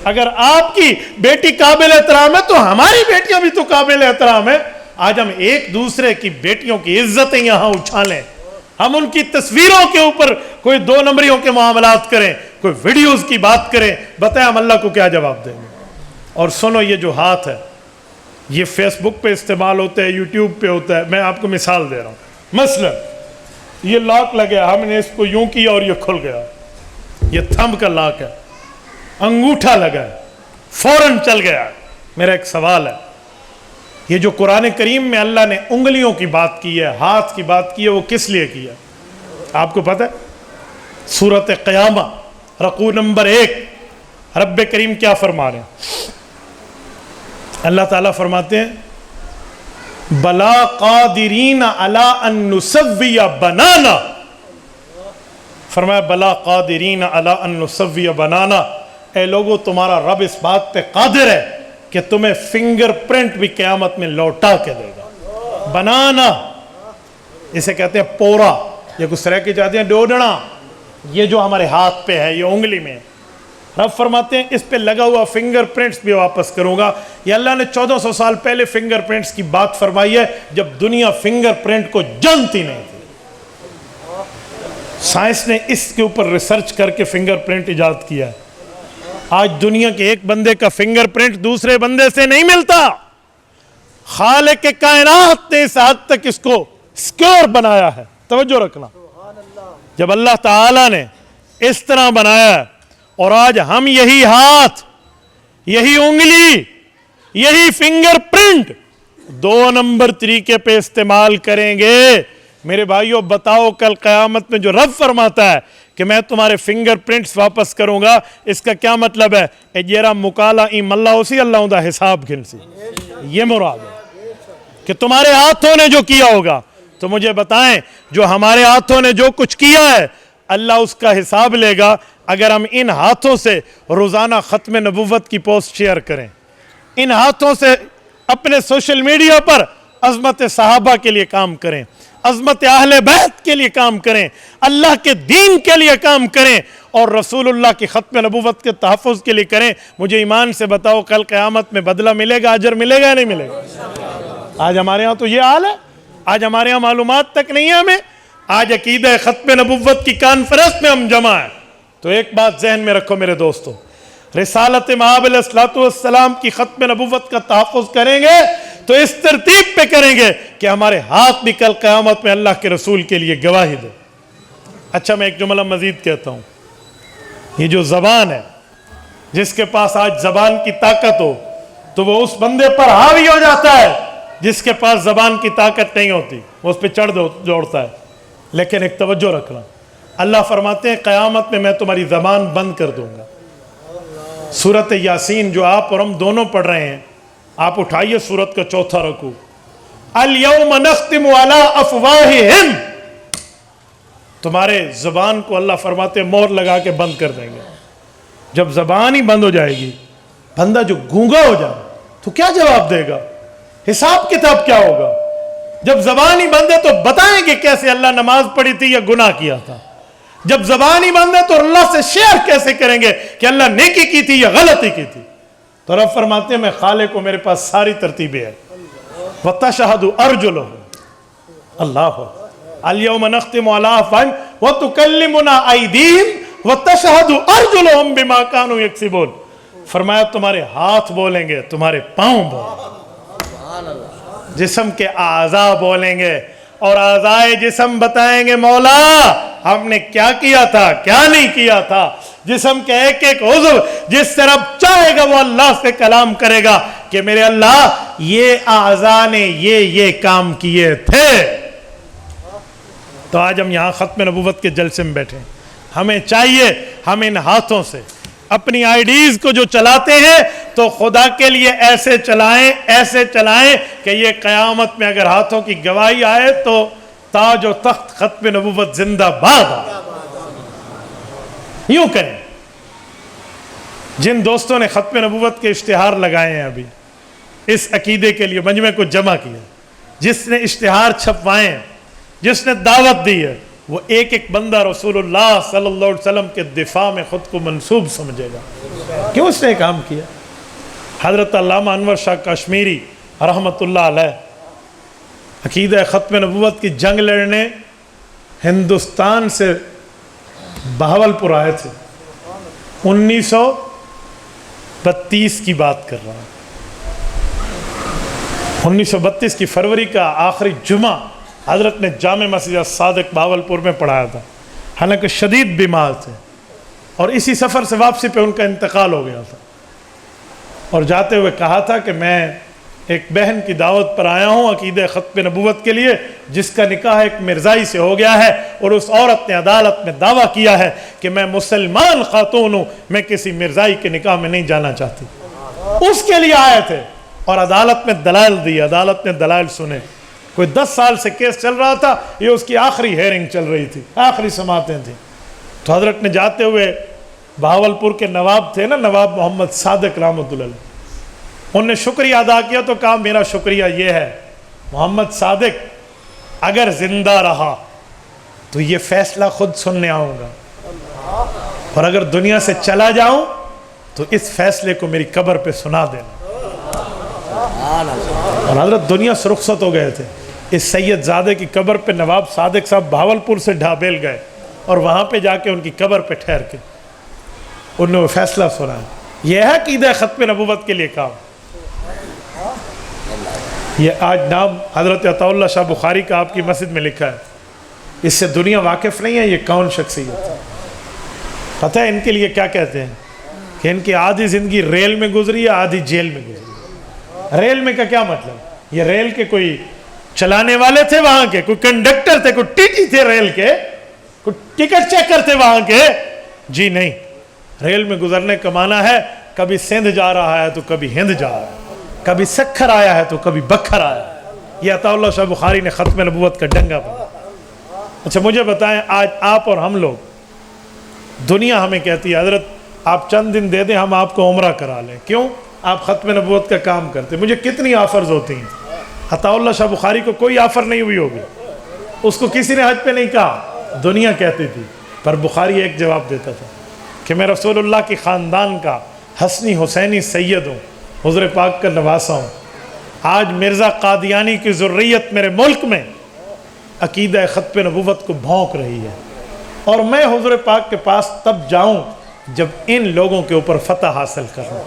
اگر آپ کی بیٹی قابل احترام ہے تو ہماری بیٹیاں بھی تو قابل احترام ہے. آج ہم ایک دوسرے کی بیٹیوں کی عزتیں یہاں اچھالیں, ہم ان کی تصویروں کے اوپر کوئی 2 نمبریوں کے معاملات کریں, کوئی ویڈیوز کی بات کریں, بتائیں ہم اللہ کو کیا جواب دیں گے؟ اور سنو, یہ جو ہاتھ ہے یہ فیس بک پہ استعمال ہوتا ہے, یوٹیوب پہ ہوتا ہے. میں آپ کو مثال دے رہا ہوں. مثلا یہ لاک لگا, ہم نے اس کو یوں کیا اور یہ کھل گیا, یہ تھمب کا لاک ہے. انگوٹھا لگا ہے, فوراً چل گیا. میرا ایک سوال ہے, یہ جو قرآن کریم میں اللہ نے انگلیوں کی بات کی ہے, ہاتھ کی بات کی ہے, وہ کس لیے کی ہے آپ کو پتہ ہے؟ سورۃ قیامہ رکوع نمبر 1 رب کریم کیا فرما رہے ہیں؟ اللہ تعالیٰ فرماتے ہیں بلا قادرین علی ان نسوی بنانا. فرمایا بلا قادرین علی ان نسوی بنانا, اے لوگو تمہارا رب اس بات پہ قادر ہے کہ تمہیں فنگر پرنٹ بھی قیامت میں لوٹا کے دے گا. بنانا اسے کہتے ہیں پورا, یہ کچھ طرح کی جاتی ہیں ڈوڈنا, یہ جو ہمارے ہاتھ پہ ہے, یہ انگلی میں. رب فرماتے ہیں اس پہ لگا ہوا فنگر پرنٹس بھی واپس کروں گا. یہ اللہ نے 1400 سال پہلے فنگر پرنٹس کی بات فرمائی ہے جب دنیا فنگر پرنٹ کو جانتی نہیں تھی. سائنس نے اس کے اوپر ریسرچ کر کے فنگر پرنٹ ایجاد کیا ہے. آج دنیا کے ایک بندے کا فنگر پرنٹ دوسرے بندے سے نہیں ملتا. خالق کائنات نے اس حد تک اس کو سکیور بنایا ہے. توجہ رکھنا, جب اللہ تعالیٰ نے اس طرح بنایا ہے، اور آج ہم یہی ہاتھ، یہی انگلی، یہی فنگر پرنٹ 2 نمبر طریقے پہ استعمال کریں گے۔ میرے بھائیوں بتاؤ، کل قیامت میں جو رب فرماتا ہے کہ میں تمہارے فنگر پرنٹس واپس کروں گا، اس کا کیا مطلب ہے؟ اے جیرا مکالا ای ملا اسی اللہ دا حساب گھنسی، یہ مراد ہے کہ تمہارے ہاتھوں نے جو کیا ہوگا، تو مجھے بتائیں جو ہمارے ہاتھوں نے جو کچھ کیا ہے اللہ اس کا حساب لے گا۔ اگر ہم ان ہاتھوں سے روزانہ ختم نبوت کی پوسٹ شیئر کریں، ان ہاتھوں سے اپنے سوشل میڈیا پر عظمت صحابہ کے لیے کام کریں، عظمت اہل بیت کے لیے کام کریں، اللہ کے دین کے لیے کام کریں، اور رسول اللہ کی ختم نبوت کے تحفظ کے لیے کریں، مجھے ایمان سے بتاؤ کل قیامت میں بدلہ ملے گا، اجر ملے گا یا نہیں ملے گا؟ آج ہمارے ہاں تو یہ حال ہے، آج ہمارے ہاں معلومات تک نہیں ہے ہمیں، آج عقیدہ ختم نبوت کی کانفرنس میں ہم جمع ہیں۔ تو ایک بات ذہن میں رکھو میرے دوستو، رسالت مآب علیہ السلام کی ختم نبوت کا تحفظ کریں گے تو اس ترتیب پہ کریں گے کہ ہمارے ہاتھ بھی کل قیامت میں اللہ کے رسول کے لیے گواہی دے۔ اچھا میں ایک جملہ مزید کہتا ہوں، یہ جو زبان ہے، جس کے پاس آج زبان کی طاقت ہو تو وہ اس بندے پر حاوی ہو جاتا ہے جس کے پاس زبان کی طاقت نہیں ہوتی، وہ اس پہ چڑھ جوڑتا ہے۔ لیکن ایک توجہ رکھنا، اللہ فرماتے ہیں قیامت میں میں تمہاری زبان بند کر دوں گا۔ سورۃ یاسین جو آپ اور ہم دونوں پڑھ رہے ہیں، آپ اٹھائیے سورت کا 4تھا رکوع، الیوم نختم علی افواہہم، تمہارے زبان کو اللہ فرماتے ہیں مہر لگا کے بند کر دیں گے۔ جب زبان ہی بند ہو جائے گی، بندہ جو گونگا ہو جائے تو کیا جواب دے گا؟ حساب کتاب کیا ہوگا؟ جب زبان ہی بند ہے تو بتائیں گے کیسے اللہ نماز پڑھی تھی یا گناہ کیا تھا؟ جب زبان ہی بند ہے تو اللہ سے شیئر کیسے کریں گے کہ اللہ نیکی کی تھی یا غلطی کی تھی؟ تو رب فرماتے ہیں میں خالق کو، میرے پاس ساری ترتیبیں ہیں۔ وَتَشْهَدُ أَرْجُلُهُمْ، اللہ الْيَوْمَ نَخْتِمُ عَلَىٰ أَفْوَاهِهِمْ وَتُكَلِّمُنَا أَيْدِيهِمْ وَتَشْهَدُ أَرْجُلُهُمْ بِمَا كَانُوا يَكْسِبُونَ، فرمایا تمہارے ہاتھ بولیں گے، تمہارے پاؤں بولیں گے، جسم کے اعضاء بولیں گے، اور اعضائے جسم بتائیں گے مولا ہم نے کیا کیا تھا کیا نہیں کیا تھا۔ جسم کے ایک ایک عضو جس سے رب چاہے گا وہ اللہ سے کلام کرے گا کہ میرے اللہ یہ اعضاء نے یہ کام کیے تھے۔ تو آج ہم یہاں ختم نبوت کے جلسے میں بیٹھے ہیں، ہمیں چاہیے ہم ان ہاتھوں سے اپنی آئیڈیز کو جو چلاتے ہیں تو خدا کے لیے ایسے چلائیں کہ یہ قیامت میں اگر ہاتھوں کی گواہی آئے تو تاج و تخت ختم نبوت زندہ باد آئے۔ یوں کریں۔ جن دوستوں نے ختم نبوت کے اشتہار لگائے ہیں ابھی اس عقیدے کے لیے مجمع کو جمع کیا، جس نے اشتہار چھپوائے ہیں، جس نے دعوت دی ہے، وہ ایک ایک بندہ رسول اللہ صلی اللہ علیہ وسلم کے دفاع میں خود کو منسوب سمجھے گا۔ کیوں اس نے کام کیا؟ حضرت علامہ انور شاہ کشمیری رحمۃ اللہ علیہ عقیدہ ختم نبوت کی جنگ لڑنے ہندوستان سے بہاولپور آئے تھے۔ 1932 کی بات کر رہا ہوں، 1932 کی فروری کا آخری جمعہ حضرت نے جامع مسجد صادق بہاولپور میں پڑھایا تھا، حالانکہ شدید بیمار تھے، اور اسی سفر سے واپسی پہ ان کا انتقال ہو گیا تھا، اور جاتے ہوئے کہا تھا کہ میں ایک بہن کی دعوت پر آیا ہوں عقیدہ ختم نبوت کے لیے، جس کا نکاح ایک مرزائی سے ہو گیا ہے، اور اس عورت نے عدالت میں دعویٰ کیا ہے کہ میں مسلمان خاتون ہوں، میں کسی مرزائی کے نکاح میں نہیں جانا چاہتی۔ اس کے لیے آئے تھے اور عدالت میں دلائل دی، عدالت نے دلائل سنے۔ کوئی 10 سال سے کیس چل رہا تھا، یہ اس کی آخری ہیئرنگ چل رہی تھی، آخری سماعتیں تھیں۔ تو حضرت نے جاتے ہوئے بہاولپور کے نواب تھے نا، نواب محمد صادق رحمۃ اللہ علیہ، انہوں نے شکریہ ادا کیا تو کہا میرا شکریہ یہ ہے محمد صادق اگر زندہ رہا تو یہ فیصلہ خود سننے آؤں گا، اور اگر دنیا سے چلا جاؤں تو اس فیصلے کو میری قبر پہ سنا دینا۔ اور حضرت دنیا سے رخصت ہو گئے تھے، اس سید زادے کی قبر پہ نواب صادق صاحب بہاولپور سے ڈھابیل گئے، اور وہاں پہ جا کے ان کی قبر پہ ٹھہر کے انہوں نے وہ فیصلہ سنایا۔ یہ ہے عقیدہ ختم نبوت کے لیے کام۔ یہ آج نام حضرت عطا اللہ شاہ بخاری کا آپ کی مسجد میں لکھا ہے، اس سے دنیا واقف نہیں ہے یہ کون شخصیت ہے۔ پتہ ہے ان کے لیے کیا کہتے ہیں کہ ان کی آدھی زندگی ریل میں گزری ہے، آدھی جیل میں گزری. ریل میں کا کیا مطلب؟ یہ ریل کے کوئی چلانے والے تھے وہاں کے، کوئی کنڈکٹر تھے، کوئی ٹی ٹی تھے ریل کے، کوئی ٹکٹ چیکر تھے وہاں کے؟ جی نہیں. ریل میں گزرنے کا معنی ہے کبھی سندھ جا رہا ہے تو کبھی ہند جا رہا ہے، کبھی سکھر آیا ہے تو کبھی بکھر آیا ہے. یہ عطا اللہ شاہ بخاری نے ختم نبوت کا ڈنگا بنا. اچھا مجھے بتائیں، آج آپ اور ہم لوگ، دنیا ہمیں کہتی ہے حضرت آپ چند دن دے دیں ہم آپ کو عمرہ کرا لیں. کیوں؟ آپ ختم نبوت کا کام کرتے. مجھے کتنی آفرز ہوتی ہیں. عطا اللہ شاہ بخاری کو کوئی آفر نہیں ہوئی ہوگی، اس کو کسی نے حج پہ نہیں کہا، دنیا کہتی تھی. پر بخاری ایک جواب دیتا تھا کہ میں رسول اللہ کی خاندان کا حسنی حسینی سید ہوں، حضور پاک کا نواسا ہوں. آج مرزا قادیانی کی ذریت میرے ملک میں عقیدہ ختم نبوت کو بھونک رہی ہے، اور میں حضور پاک کے پاس تب جاؤں جب ان لوگوں کے اوپر فتح حاصل کروں،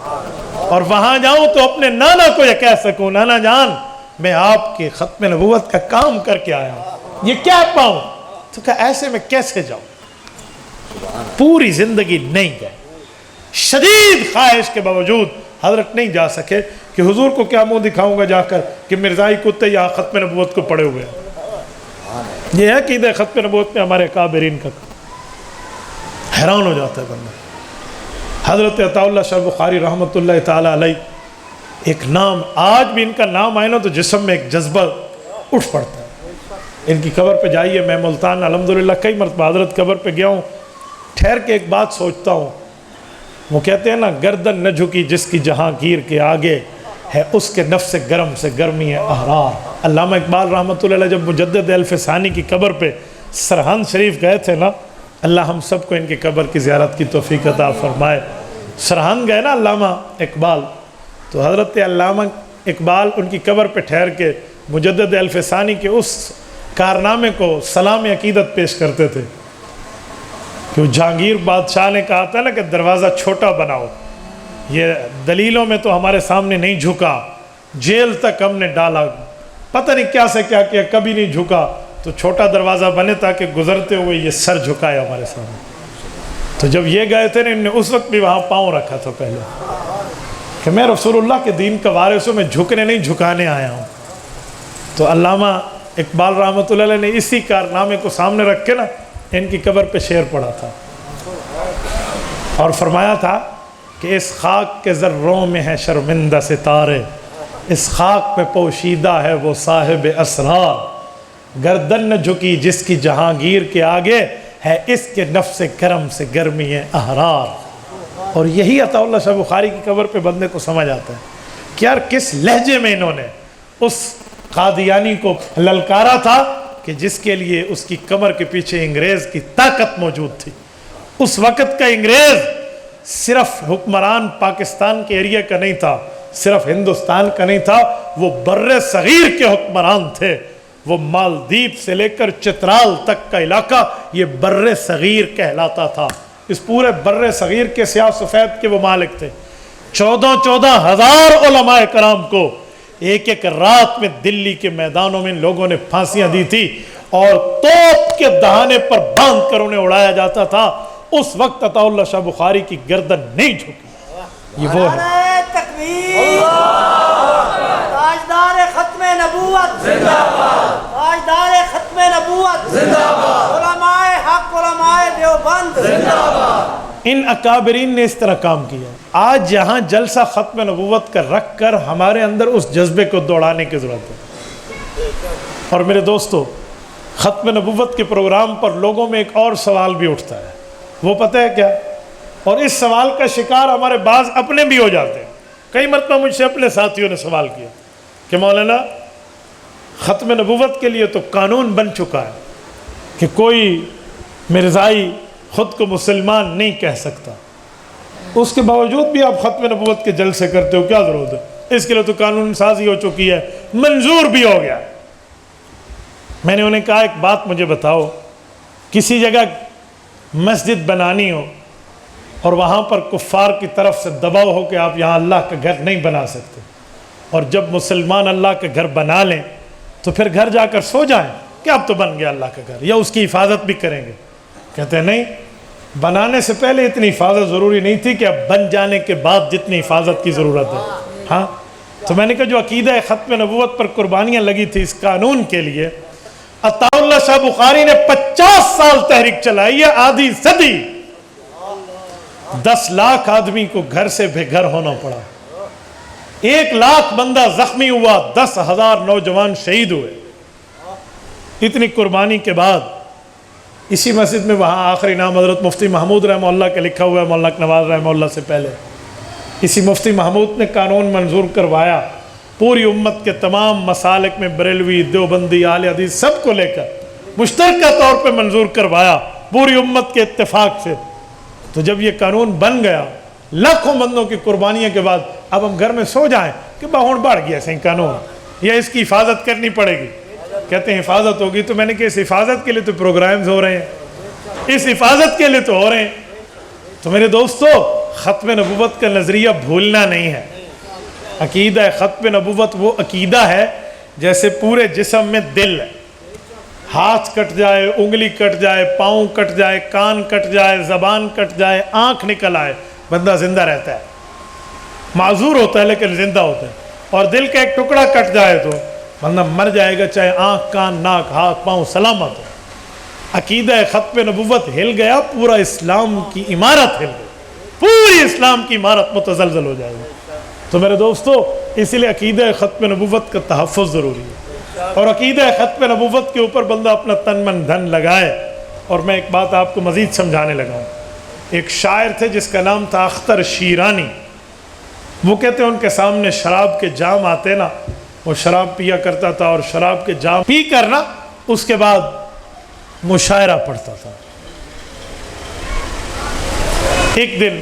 اور وہاں جاؤں تو اپنے نانا کو یہ کہہ سکوں، نانا جان میں آپ کے ختم نبوت کا کام کر کے آیا ہوں، یہ کیا پاؤں؟ تو کہا ایسے میں کیسے جاؤں؟ پوری زندگی نہیں گئے. شدید خواہش کے باوجود حضرت نہیں جا سکے کہ حضور کو کیا منہ دکھاؤں گا جا کر کہ مرزائی کتے یا ختم نبوت کو پڑے ہوئے ہیں. یہ ہے کہ عقیدہ ختم نبوت میں ہمارے اکابرین کا. حیران ہو جاتا ہے بندہ. حضرت عطا اللہ شاہ بخاری رحمۃ اللہ تعالی علیہ، ایک نام آج بھی ان کا نام آئے نا تو جسم میں ایک جذبہ اٹھ پڑتا ہے. ان کی قبر پہ جائیے. میں ملتان الحمدللہ کئی مرتبہ حضرت قبر پہ گیا ہوں. ٹھہر کے ایک بات سوچتا ہوں. وہ کہتے ہیں نا گردن نہ جھکی جس کی جہانگیر کے آگے، ہے اس کے نفس گرم سے گرمی ہے احرار. علامہ اقبال رحمۃ اللہ علیہ جب مجدد الف ثانی کی قبر پہ سرہند شریف گئے تھے نا، اللہ ہم سب کو ان کی قبر کی زیارت کی توفیق عطا فرمائے. سرہند گئے نا علامہ اقبال، تو حضرت علامہ اقبال ان کی قبر پہ ٹھہر کے مجدد الف ثانی کے اس کارنامے کو سلام عقیدت پیش کرتے تھے کہ جہانگیر بادشاہ نے کہا تھا نا کہ دروازہ چھوٹا بناؤ. یہ دلیلوں میں تو ہمارے سامنے نہیں جھکا، جیل تک ہم نے ڈالا، پتہ نہیں کیا سے کیا کیا، کبھی نہیں جھکا. تو چھوٹا دروازہ بنے تاکہ گزرتے ہوئے یہ سر جھکائے ہمارے سامنے. تو جب یہ گئے تھے نا، ان نے اس وقت بھی وہاں پاؤں رکھا تھا پہلے کہ میں رسول اللہ کے دین کا وارث ہوں، میں جھکنے نہیں جھکانے آیا ہوں. تو علامہ اقبال رحمۃ اللہ علیہ نے اسی کارنامے کو سامنے رکھ کے نا ان کی قبر پہ شعر پڑھا تھا اور فرمایا تھا کہ اس خاک کے ذروں میں ہے شرمندہ ستارے، اس خاک پہ پوشیدہ ہے وہ صاحب اسرار، گردن نہ جھکی جس کی جہانگیر کے آگے، ہے اس کے نفس گرم سے گرمی ہے احرار. اور یہی عطا اللہ شاہ بخاری کی قبر پہ بندے کو سمجھ آتا ہے کہ یار کس لہجے میں انہوں نے اس قادیانی کو للکارا تھا کہ جس کے لیے اس کی کمر کے پیچھے انگریز کی طاقت موجود تھی. اس وقت کا انگریز صرف حکمران پاکستان کے ایریا کا نہیں تھا، صرف ہندوستان کا نہیں تھا، وہ بر صغیر کے حکمران تھے. وہ مالدیپ سے لے کر چترال تک کا علاقہ یہ بر صغیر کہلاتا تھا. اس پورے بر صغیر کے سیاہ سفید کے وہ مالک تھے. 14,000 علماء کرام کو ایک ایک رات میں دلی کے میدانوں میں لوگوں نے پھانسیاں دی تھی اور توپ کے دہانے پر باندھ کر انہیں اڑایا جاتا تھا. اس وقت عطا اللہ شاہ بخاری کی گردن نہیں جھکی. یہ وہ ہے تاجدار ختم نبوت زندہ باد، تاجدار ختم نبوت زندہ باد، علماء حق، علماء دیوبند زندہ باد. ان اکابرین نے اس طرح کام کیا. آج یہاں جلسہ ختم نبوت کا رکھ کر ہمارے اندر اس جذبے کو دوڑانے کی ضرورت ہے. اور میرے دوستو، ختم نبوت کے پروگرام پر لوگوں میں ایک اور سوال بھی اٹھتا ہے. وہ پتہ ہے کیا؟ اور اس سوال کا شکار ہمارے بعض اپنے بھی ہو جاتے ہیں. کئی مرتبہ مجھ سے اپنے ساتھیوں نے سوال کیا کہ مولانا ختم نبوت کے لیے تو قانون بن چکا ہے کہ کوئی مرزائی خود کو مسلمان نہیں کہہ سکتا، اس کے باوجود بھی آپ ختم نبوت کے جلسے کرتے ہو، کیا ضرورت ہے؟ اس کے لیے تو قانون سازی ہو چکی ہے، منظور بھی ہو گیا. میں نے انہیں کہا ایک بات مجھے بتاؤ، کسی جگہ مسجد بنانی ہو اور وہاں پر کفار کی طرف سے دباؤ ہو کہ آپ یہاں اللہ کا گھر نہیں بنا سکتے، اور جب مسلمان اللہ کا گھر بنا لیں تو پھر گھر جا کر سو جائیں کہ اب تو بن گیا اللہ کا گھر، یا اس کی حفاظت بھی کریں گے؟ کہتے ہیں نہیں، بنانے سے پہلے اتنی حفاظت ضروری نہیں تھی کہ اب بن جانے کے بعد جتنی حفاظت کی ضرورت ہے. ہاں تو میں نے کہا جو عقیدہ ختم نبوت پر قربانیاں لگی تھی اس قانون کے لیے، عطا اللہ شاہ بخاری نے 50 سال تحریک چلائی ہے، آدھی صدی. 10 لاکھ آدمی کو گھر سے بے گھر ہونا پڑا، 1 لاکھ بندہ زخمی ہوا، 10,000 نوجوان شہید ہوئے. اتنی قربانی کے بعد اسی مسجد میں، وہاں آخری نام حضرت مفتی محمود رحمہ اللہ کا لکھا ہوا ہے، مولانا نواز رحمہ اللہ سے پہلے. اسی مفتی محمود نے قانون منظور کروایا، پوری امت کے تمام مسالک میں بریلوی، دیوبندی، اہل حدیث سب کو لے کر مشترکہ طور پہ منظور کروایا پوری امت کے اتفاق سے. تو جب یہ قانون بن گیا، لاکھوں بندوں کی قربانیوں کے بعد، اب ہم گھر میں سو جائیں کہ باہر بڑھ گیا صحیح قانون، یا اس کی حفاظت کرنی پڑے گی. کہتے ہیں حفاظت ہوگی، تو میں نے کہا اس حفاظت کے لیے تو پروگرامز ہو رہے ہیں، اس حفاظت کے لیے تو ہو رہے ہیں. تو میرے دوستو، ختم نبوت کا نظریہ بھولنا نہیں ہے. عقیدہ ختم نبوت وہ عقیدہ ہے جیسے پورے جسم میں دل ہے، ہاتھ کٹ جائے، انگلی کٹ جائے، پاؤں کٹ جائے، کان کٹ جائے، زبان کٹ جائے، آنکھ نکل آئے، بندہ زندہ رہتا ہے، معذور ہوتا ہے لیکن زندہ ہوتا ہے. اور دل کا ایک ٹکڑا کٹ جائے تو بندہ مر جائے گا، چاہے آنکھ، کان، ناک، ہاتھ، پاؤں سلامت ہو. عقیدہ ختم نبوت ہل گیا، پورا اسلام کی عمارت ہل گئی، پوری اسلام کی عمارت متزلزل ہو جائے گی. تو میرے دوستو، اسی لیے عقیدہ ختم نبوت کا تحفظ ضروری ہے، اور عقیدہ ختم نبوت کے اوپر بندہ اپنا تن من دھن لگائے. اور میں ایک بات آپ کو مزید سمجھانے لگا ہوں. ایک شاعر تھے جس کا نام تھا اختر شیرانی. وہ کہتے ہیں ان کے سامنے شراب کے جام آتے نا، وہ شراب پیا کرتا تھا، اور شراب کے جام پی کر نا اس کے بعد مشاعرہ پڑھتا تھا. ایک دن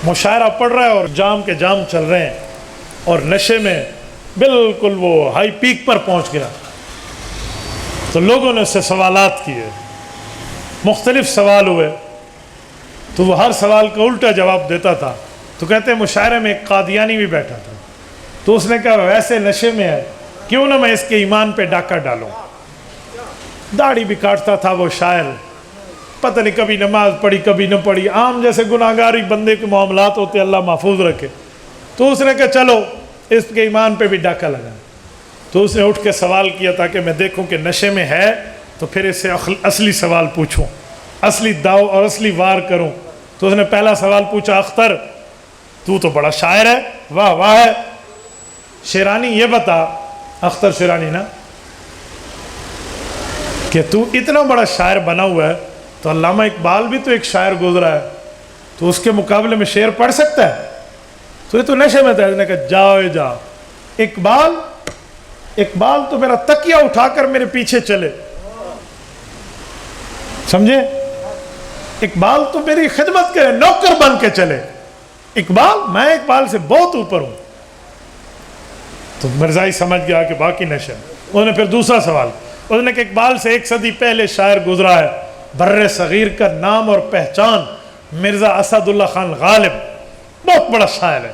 مشاعرہ پڑھ رہا ہے اور جام کے جام چل رہے ہیں، اور نشے میں بالکل وہ ہائی پیک پر پہنچ گیا. تو لوگوں نے اس سے سوالات کیے، مختلف سوال ہوئے، تو وہ ہر سوال کا الٹا جواب دیتا تھا. تو کہتے ہیں مشاعرے میں ایک قادیانی بھی بیٹھا تھا، تو اس نے کہا ویسے نشے میں ہے، کیوں نہ میں اس کے ایمان پہ ڈاکہ ڈالوں. داڑھی بھی کاٹتا تھا وہ شاعر، پتہ نہیں کبھی نماز پڑھی کبھی نہ پڑھی، عام جیسے گناہگاری بندے کے معاملات ہوتے، اللہ محفوظ رکھے. تو اس نے کہا چلو اس کے ایمان پہ بھی ڈاکہ لگا. تو اس نے اٹھ کے سوال کیا تاکہ میں دیکھوں کہ نشے میں ہے، تو پھر اس سے اصلی سوال پوچھوں، اصلی داؤ اور اصلی وار کروں. تو اس نے پہلا سوال پوچھا، اختر تو بڑا شاعر ہے، واہ واہ ہے، شیرانی یہ بتا، اختر شیرانی نا، کہ تو اتنا بڑا شاعر بنا ہوا ہے، تو علامہ اقبال بھی تو ایک شاعر گزرا ہے، تو اس کے مقابلے میں شعر پڑھ سکتا ہے؟ تو یہ تو نشے میں تھا. اس نے کہا جاؤ جا، اقبال تو میرا تکیہ اٹھا کر میرے پیچھے چلے، سمجھے؟ اقبال تو میری خدمت کرے، نوکر بن کے چلے. میں اقبال سے بہت اوپر ہوں. تو مرزائی سمجھ گیا کہ باقی نشے. انہوں نے پھر دوسرا سوال، انہوں نے کہ اقبال سے 1 صدی پہلے شاعر گزرا ہے، بر صغیر کا نام اور پہچان، مرزا اسد اللہ خان غالب، بہت بڑا شاعر ہے.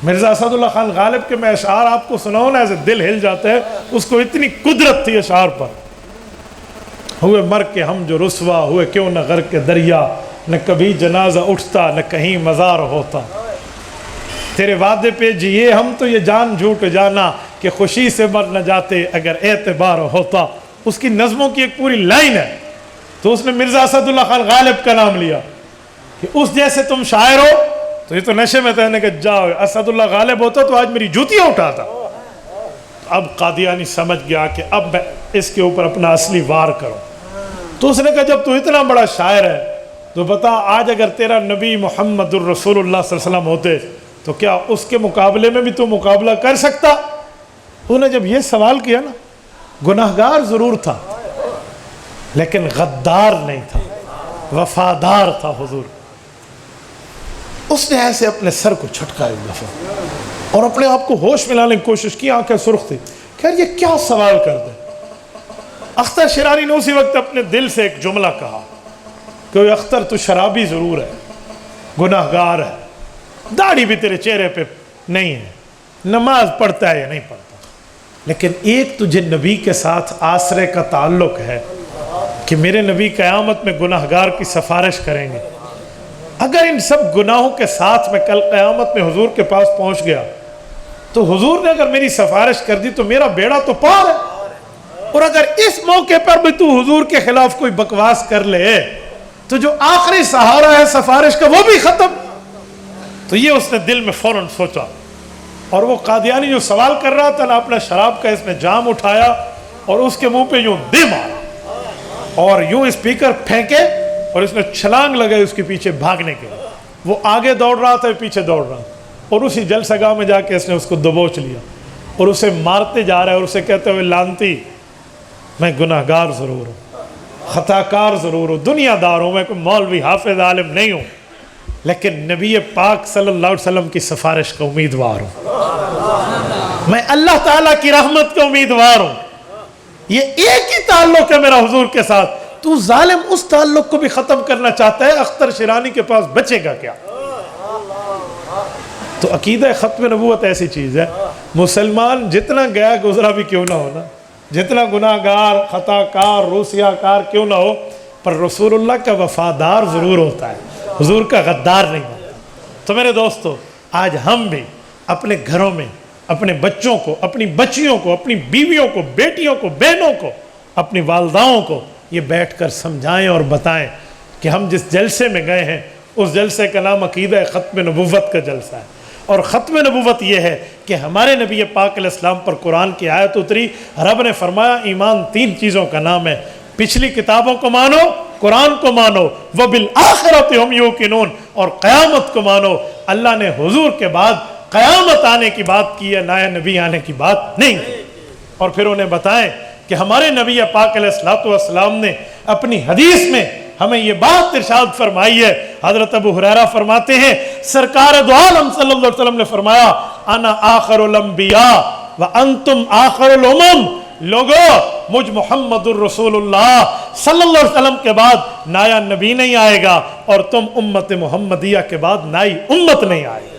مرزا اسد اللہ خان غالب کے میں اشعار آپ کو سناؤں نا، ایسے دل ہل جاتا ہے. اس کو اتنی قدرت تھی اشعار پر. ہوئے مر کے ہم جو رسوا ہوئے، کیوں نہ غرق کے دریا، نہ کبھی جنازہ اٹھتا نہ کہیں مزار ہوتا. تیرے وعدے پہ جیے ہم تو یہ جان جھوٹ جانا، کہ خوشی سے مر نہ جاتے اگر اعتبار ہوتا. اس کی نظموں کی ایک پوری لائن ہے. تو اس نے مرزا اسد اللہ خان غالب کا نام لیا کہ اس جیسے تم شاعر ہو. تو یہ تو نشے میں تھا، کہ جاؤ، اسد اللہ غالب ہوتا تو آج میری جوتیاں اٹھاتا. اب قادیانی سمجھ گیا کہ اب میں اس کے اوپر اپنا اصلی وار کروں. تو اس نے کہا جب تو اتنا بڑا شاعر ہے تو بتا، آج اگر تیرا نبی محمد الرسول اللہ صلی اللہ علیہ وسلم ہوتے تو کیا اس کے مقابلے میں بھی تو مقابلہ کر سکتا؟ انہوں نے جب یہ سوال کیا نا، گناہگار ضرور تھا لیکن غدار نہیں تھا، وفادار تھا حضور. اس نے ایسے اپنے سر کو چھٹکا ایک دفعہ اور اپنے آپ کو ہوش میں لانے کی کوشش کی. آنکھیں سرخ تھی، کہ یہ کیا سوال کر دے. اختر شیرانی نے اسی وقت اپنے دل سے ایک جملہ کہا کہ اختر تو شرابی ضرور ہے، گناہگار ہے، داڑھی بھی تیرے چہرے پہ نہیں ہے، نماز پڑھتا ہے یا نہیں پڑھتا، لیکن ایک تجھے نبی کے ساتھ آسرے کا تعلق ہے کہ میرے نبی قیامت میں گناہگار کی سفارش کریں گے. اگر ان سب گناہوں کے ساتھ میں کل قیامت میں حضور کے پاس پہنچ گیا تو حضور نے اگر میری سفارش کر دی تو میرا بیڑا تو پار ہے. اور اگر اس موقع پر بھی تو حضور کے خلاف کوئی بکواس کر لے تو جو آخری سہارا ہے سفارش کا وہ بھی ختم. تو یہ اس نے دل میں فوراً سوچا. اور وہ قادیانی جو سوال کر رہا تھا نا، اپنا شراب کا اس میں جام اٹھایا اور اس کے منہ پہ یوں دے مارا اور یوں اسپیکر پھینکے اور اس نے چھلانگ لگائی اس کے پیچھے بھاگنے کے. وہ آگے دوڑ رہا تھا، پیچھے دوڑ رہا، اور اسی جلسہ گاہ میں جا کے اس نے اس کو دبوچ لیا اور اسے مارتے جا رہا ہے اور اسے کہتے ہوئے لانتی میں گناہگار ضرور ہوں، خطا کار ضرور ہوں، دنیا دار ہوں، میں کوئی مولوی حافظ عالم نہیں ہوں، لیکن نبی پاک صلی اللہ علیہ وسلم کی سفارش کا امیدوار ہوں، میں اللہ تعالیٰ کی رحمت کا امیدوار ہوں. یہ ایک ہی تعلق ہے میرا حضور کے ساتھ. تو ظالم اس تعلق کو بھی ختم کرنا چاہتا ہے، اختر شیرانی کے پاس بچے گا کیا؟ تو عقیدہ ختم نبوت ایسی چیز ہے، مسلمان جتنا گیا گزرا بھی کیوں نہ ہونا، جتنا گناہ گار، خطا کار، روسیہ کار کیوں نہ ہو، پر رسول اللہ کا وفادار ضرور ہوتا ہے، حضور کا غدار نہیں ہوتا. تو میرے دوستو، آج ہم بھی اپنے گھروں میں اپنے بچوں کو، اپنی بچیوں کو، اپنی بیویوں کو، بیٹیوں کو، بہنوں کو، اپنی والداؤں کو یہ بیٹھ کر سمجھائیں اور بتائیں کہ ہم جس جلسے میں گئے ہیں اس جلسے کا نام عقیدہ ختم نبوت کا جلسہ ہے. اور ختم نبوت یہ ہے کہ ہمارے نبی پاک علیہ السلام پر قرآن کی آیت اتری. رب نے فرمایا ایمان 3 چیزوں کا نام ہے، پچھلی کتابوں کو مانو، قرآن کو مانو، وَبِالْآخِرَةِ هُمْ يُوقِنُونَ، اور قیامت کو مانو. اللہ نے حضور کے بعد قیامت آنے کی بات کی ہے، نیا نبی آنے کی بات نہیں کی. اور پھر انہیں بتائیں کہ ہمارے نبی پاک علیہ السلام نے اپنی حدیث میں ہمیں یہ بات ارشاد فرمائی ہے. حضرت ابو ہریرہ فرماتے ہیں سرکار دو عالم صلی اللہ علیہ وسلم نے فرمایا انا آخر الانبیاء وانتم آخر الامم. لوگو، مجھ محمد الرسول اللہ صلی اللہ علیہ وسلم کے بعد نیا نبی نہیں آئے گا اور تم امت محمدیہ کے بعد نئی امت نہیں آئے گی.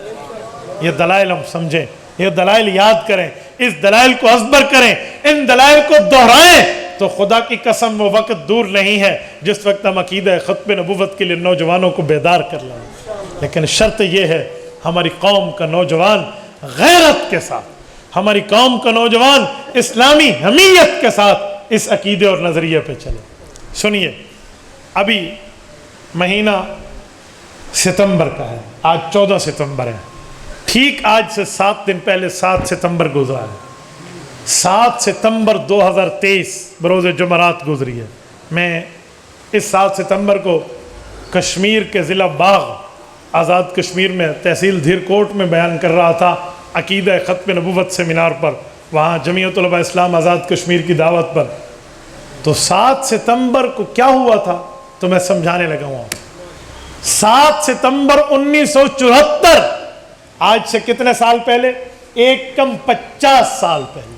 یہ دلائل ہم سمجھیں، یہ دلائل یاد کریں، اس دلائل کو ازبر کریں، ان دلائل کو دہرائیں. تو خدا کی قسم وہ وقت دور نہیں ہے جس وقت ہم عقیدہ ختم نبوت کے لیے نوجوانوں کو بیدار کر لیں. لیکن شرط یہ ہے ہماری قوم کا نوجوان غیرت کے ساتھ، ہماری قوم کا نوجوان اسلامی حمیت کے ساتھ اس عقیدے اور نظریے پہ چلے. سنیے، ابھی مہینہ ستمبر کا ہے، آج 14 ستمبر ہے. ٹھیک آج سے 7 دن پہلے 7 ستمبر گزرا ہے. 7 ستمبر 2023 بروز جمعرات گزری ہے. میں اس 7 ستمبر کو کشمیر کے ضلع باغ آزاد کشمیر میں تحصیل دھیر کوٹ میں بیان کر رہا تھا عقیدہ ختم نبوت سیمینار پر، وہاں جمعیت علماء اسلام آزاد کشمیر کی دعوت پر. تو 7 ستمبر کو کیا ہوا تھا تو میں سمجھانے لگا ہوں. 7 ستمبر 1974، آج سے کتنے سال پہلے؟ ایک کم 50 سال پہلے،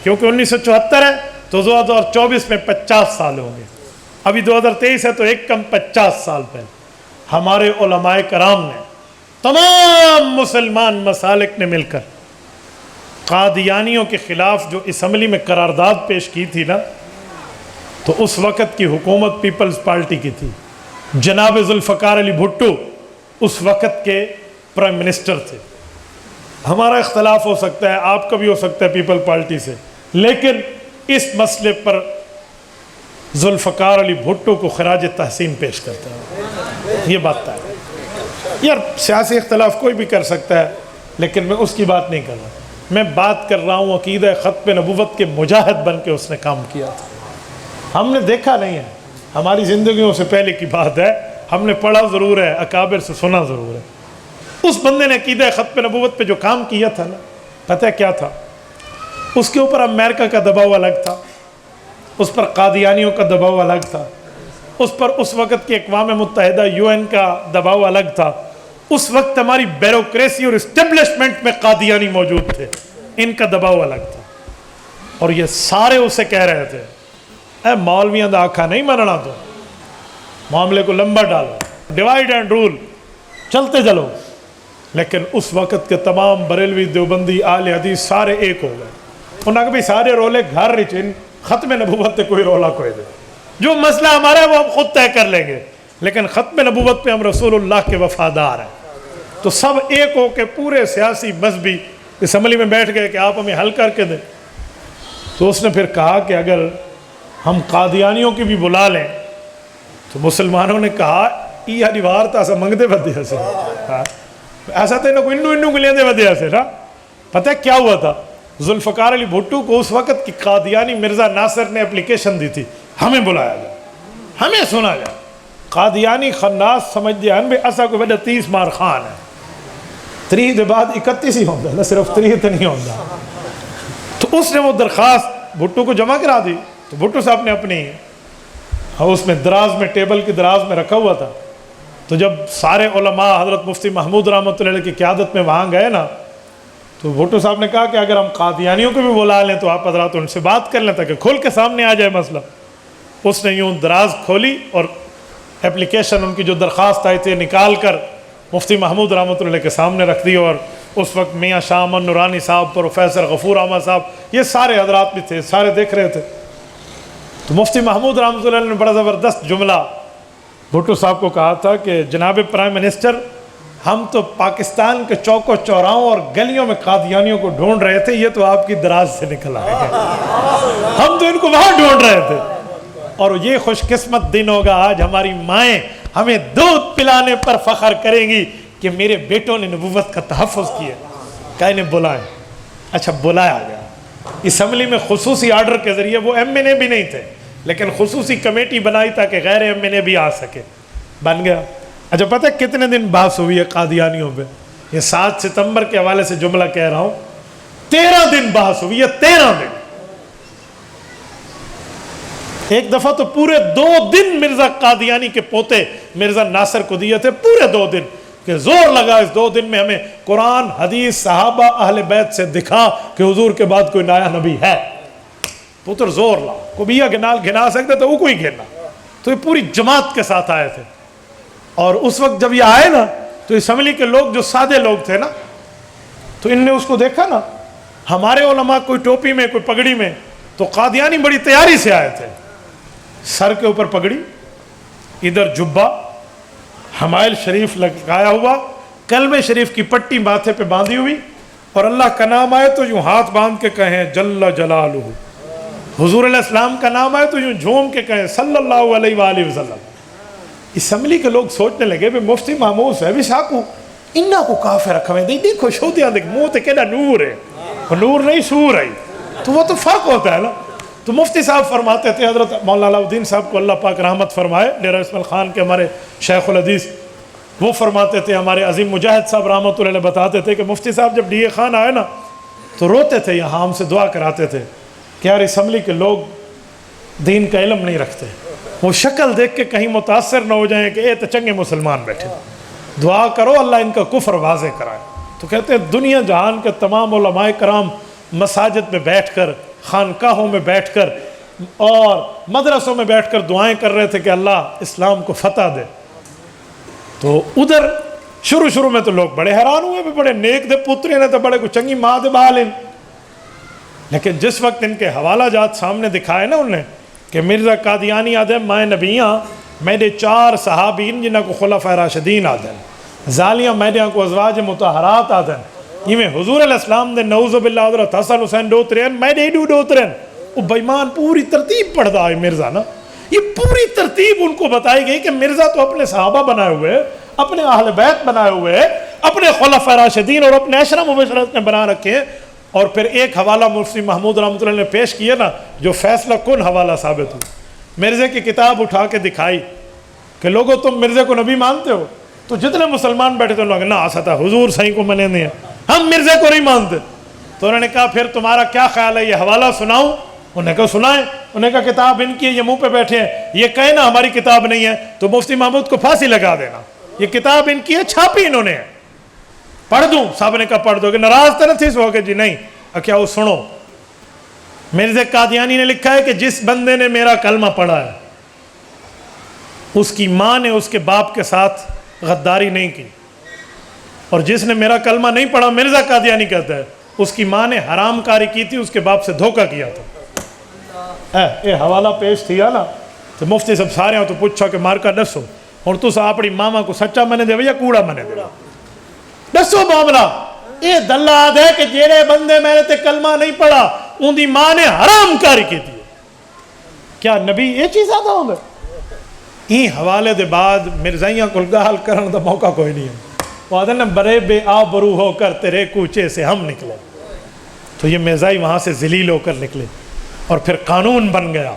کیونکہ 1974 ہے تو 2024 میں 50 سال ہوں گے. ابھی 2023 ہے تو ایک کم 50 سال پہلے ہمارے علماء کرام نے، تمام مسلمان مسالک نے مل کر قادیانیوں کے خلاف جو اسمبلی میں قرارداد پیش کی تھی نا، تو اس وقت کی حکومت پیپلز پارٹی کی تھی. جناب ذوالفقار علی بھٹو اس وقت کے پرائم منسٹر تھے. ہمارا اختلاف ہو سکتا ہے، آپ کا بھی ہو سکتا ہے پیپل پارٹی سے، لیکن اس مسئلے پر ذوالفقار علی بھٹو کو خراج تحسین پیش کرتا ہے. یہ بات ہے یار، سیاسی اختلاف کوئی بھی کر سکتا ہے، لیکن میں اس کی بات نہیں کر رہا. میں بات کر رہا ہوں عقیدہ ختم نبوت کے مجاہد بن کے اس نے کام کیا تھا. ہم نے دیکھا نہیں ہے، ہماری زندگیوں سے پہلے کی بات ہے، ہم نے پڑھا ضرور ہے، اکابر سے سنا ضرور ہے. اس بندے نے عقیدہ ختم نبوت پہ جو کام کیا تھا نا، پتہ کیا تھا؟ اس کے اوپر امریکہ کا دباؤ الگ تھا، اس پر قادیانیوں کا دباؤ الگ تھا، اس پر اس وقت کی اقوام متحدہ UN کا دباؤ الگ تھا. اس وقت ہماری بیوروکریسی اور اسٹیبلشمنٹ میں قادیانی موجود تھے، ان کا دباؤ الگ تھا. اور یہ سارے اسے کہہ رہے تھے اے مولویاں دا آکھا نہیں مننا، تو معاملے کو لمبا ڈالو، ڈیوائیڈ اینڈ رول، چلتے چلو. لیکن اس وقت کے تمام بریلوی، دیوبندی، اہل حدیث سارے ایک ہو گئے. انہوں نے کہا بھی سارے رولے گھر رچن ختم نبوت تے کوئی رولا کوئی دے. جو مسئلہ ہمارا ہے وہ ہم خود طے کر لیں گے، لیکن ختم نبوت پہ ہم رسول اللہ کے وفادار ہیں۔ تو سب ایک ہو کے پورے سیاسی مذہبی اسمبلی میں بیٹھ گئے کہ آپ ہمیں حل کر کے دیں۔ تو اس نے پھر کہا کہ اگر ہم قادیانیوں کی بھی بلا لیں، تو مسلمانوں نے کہا یہ دیوار تا ایسا منگتے بدے سے، ایسا تو انہوں کو انڈو کو لیندے بدے سے نا۔ پتہ ہے کیا ہوا تھا؟ ذوالفقار علی بھٹو کو اس وقت کی قادیانی مرزا ناصر نے اپلیکیشن دی تھی، ہمیں بلایا جائے، ہمیں سنا جائے۔ قادیانی خناس سمجھ دیا بھئی ایسا کوئی وجہ 30 مار خان ہے، 30 دے بعد 31 ہی ہوندہ ہے، صرف 30 تے نہیں ہوندہ۔ تو اس نے وہ درخواست بھٹو کو جمع کرا دی۔ تو بھٹو صاحب نے اپنی اس میں دراز میں ٹیبل کی دراز میں رکھا ہوا تھا۔ تو جب سارے علماء حضرت مفتی محمود رحمۃ اللہ علیہ کی قیادت میں وہاں گئے نا، تو بھٹو صاحب نے کہا کہ اگر ہم قادیانیوں کو بھی بلا لیں تو آپ حضرات ان سے بات کر لیں تاکہ کھول کے سامنے آ جائے مسئلہ۔ اس نے یوں دراز کھولی اور اپلیکیشن ان کی جو درخواست آئی تھی نکال کر مفتی محمود رحمۃ اللہ کے سامنے رکھ دی، اور اس وقت میاں شاہ احمد نورانی صاحب، پروفیسر غفور احمد صاحب، یہ سارے حضرات بھی تھے، سارے دیکھ رہے تھے۔ تو مفتی محمود رحمۃ اللہ نے بڑا زبردست جملہ بھٹو صاحب کو کہا تھا کہ جناب پرائم منسٹر، ہم تو پاکستان کے چوک و چوراہوں اور گلیوں میں قادیانیوں کو ڈھونڈ رہے تھے، یہ تو آپ کی دراز سے نکل آئے ہیں، ہم تو ان کو وہاں ڈھونڈ رہے تھے۔ اور یہ خوش قسمت دن ہوگا آج ہماری مائیں ہمیں دودھ پلانے پر فخر کریں گی کہ میرے بیٹوں نے نبوت کا تحفظ کیا۔ کہ انہیں بلائیں۔ اچھا بلایا گیا اسمبلی میں خصوصی آرڈر کے ذریعے، وہ ایم این اے بھی نہیں تھے لیکن خصوصی کمیٹی بنائی تاکہ غیر ایم این اے بھی آ سکے، بن گیا۔ اچھا پتہ ہے کتنے دن بحث ہوئی ہے قادیانیوں پہ؟ یہ 7 ستمبر کے حوالے سے جملہ کہہ رہا ہوں، 13 دن بحث ہوئی ہے، 13 دن۔ ایک دفعہ تو پورے 2 دن مرزا قادیانی کے پوتے مرزا ناصر کو دیے تھے، پورے 2 دن، کہ زور لگا اس 2 دن میں ہمیں قرآن، حدیث، صحابہ، اہل بیت سے دکھا کہ حضور کے بعد کوئی نیا نبی ہے۔ پتر زور لا، کو بھی گنا سکتے تو وہ کوئی گنا۔ تو یہ پوری جماعت کے ساتھ آئے تھے، اور اس وقت جب یہ آئے نا تو اسمبلی کے لوگ جو سادے لوگ تھے نا، تو ان نے اس کو دیکھا نا، ہمارے علماء کوئی ٹوپی میں کوئی پگڑی میں، تو قادیانی بڑی تیاری سے آئے تھے، سر کے اوپر پگڑی، ادھر جبہ، حمائل شریف لگایا ہوا، کلمہ شریف کی پٹی ماتھے پہ باندھی ہوئی، اور اللہ کا نام آئے تو یوں ہاتھ باندھ کے کہیں جل جلالہ، حضور علیہ السلام کا نام آئے تو یوں جھوم کے کہیں صلی اللہ علیہ وآلہ وسلم۔ اسمبلی کے لوگ سوچنے لگے بے مفتی محمود صاحب ساکو انہا کو کافر رکھویں دیں، دیکھو شودیاں دیکھ منہ تے کیڑا نور ہے، وہ نور نہیں سور ہے، تو وہ تو فرق ہوتا ہے نا۔ تو مفتی صاحب فرماتے تھے، حضرت مولانا علاؤالدین صاحب کو اللہ پاک رحمت فرمائے، ڈیرہ اسماعیل خان کے ہمارے شیخ الحدیث، وہ فرماتے تھے، ہمارے عظیم مجاہد صاحب رحمت اللہ علیہ بتاتے تھے کہ مفتی صاحب جب ڈی اے خان آئے نا تو روتے تھے، یہاں ہم سے دعا کراتے تھے کہ یار اسمبلی کے لوگ دین کا علم نہیں رکھتے، وہ شکل دیکھ کے کہیں متاثر نہ ہو جائیں کہ اے تو چنگے مسلمان بیٹھے، دعا کرو اللہ ان کا کفر واضح کرائے۔ تو کہتے ہیں دنیا جہان کے تمام علماء کرام مساجد میں بیٹھ کر، خانقاہوں میں بیٹھ کر اور مدرسوں میں بیٹھ کر دعائیں کر رہے تھے کہ اللہ اسلام کو فتح دے۔ تو ادھر شروع میں تو لوگ بڑے حیران ہوئے، بڑے نیک دے پترے نے تو بڑے کو چنگی ماں دے بالن، لیکن جس وقت ان کے حوالہ جات سامنے دکھائے نا انہیں کہ مرزا قادیانی آدھے مائیں نبیاں میرے 4 صحابین جنہاں کو خلفاء راشدین آدھیں، زالیاں میرے کو ازواج مطہرات آدھیں، یہ میں حضور علیہ السلام دے نعوذ باللہ حضرت حسن حسین ڈوترین میرے ڈوترین، وہ بیمان پوری ترتیب پڑھتا ہے مرزا نا، یہ پوری ترتیب ان کو بتائی گئی کہ مرزا تو اپنے صحابہ بنائے ہوئے، اپنے اہل بیت بنائے ہوئے، اپنے خلفاء راشدین اور اپنے عشرہ مبشرات نے بنا رکھے۔ اور پھر ایک حوالہ مفتی محمود رحمۃ اللہ نے پیش کیا نا جو فیصلہ کن حوالہ ثابت ہوا، مرزے کی کتاب اٹھا کے دکھائی کہ لوگوں تم مرزے کو نبی مانتے ہو؟ تو جتنے مسلمان بیٹھے تھے لوگ نہ آسا تھا حضور صحیح کو منے نہیں، ہم مرزے کو نہیں مانتے۔ تو انہوں نے کہا پھر تمہارا کیا خیال ہے یہ حوالہ سناؤں؟ انہوں نے کہا سنائیں۔ انہوں نے کہا کتاب ان کی ہے، یہ منہ پہ بیٹھے ہیں، یہ کہیں نا ہماری کتاب نہیں ہے تو مفتی محمود کو پھانسی لگا دینا، یہ کتاب ان کی ہے، چھاپی انہوں نے، پڑھ دوں؟ صاحب نے کہا پڑھ دو، کہ ناراض تو نہیں ہو کہ جی نہیں، کیا وہ سنو، مرزا قادیانی نے لکھا ہے کہ جس بندے نے میرا کلمہ پڑھا ہے اس کی ماں نے اس کے باپ کے ساتھ غداری نہیں کی، اور جس نے میرا کلمہ نہیں پڑھا، مرزا قادیانی کہتا ہے، اس کی ماں نے حرام کاری کی تھی، اس کے باپ سے دھوکہ کیا تھا۔ یہ حوالہ پیش تھیا نا تو تو مفتی صاحب سارے تو پوچھا کہ مار کا دسو ہوں تو اپنی ماما کو سچا منے دے یا کوڑا منے دے دسو معاملہ یہ دلاد ہے کہ جیڑے بندے میں نے کلمہ نہیں پڑھا ان دی ماں نے حرام کاری کی دی کیا نبی یہ چیز آتا ہوں گے این حوالے دے بعد مرزائیاں کو گال کرنے دا موقع کوئی نہیں ہے وہ آدھے نا برے بے آبرو ہو کر تیرے کوچے سے ہم نکلے تو یہ مرزائی وہاں سے ذلیل ہو کر نکلے اور پھر قانون بن گیا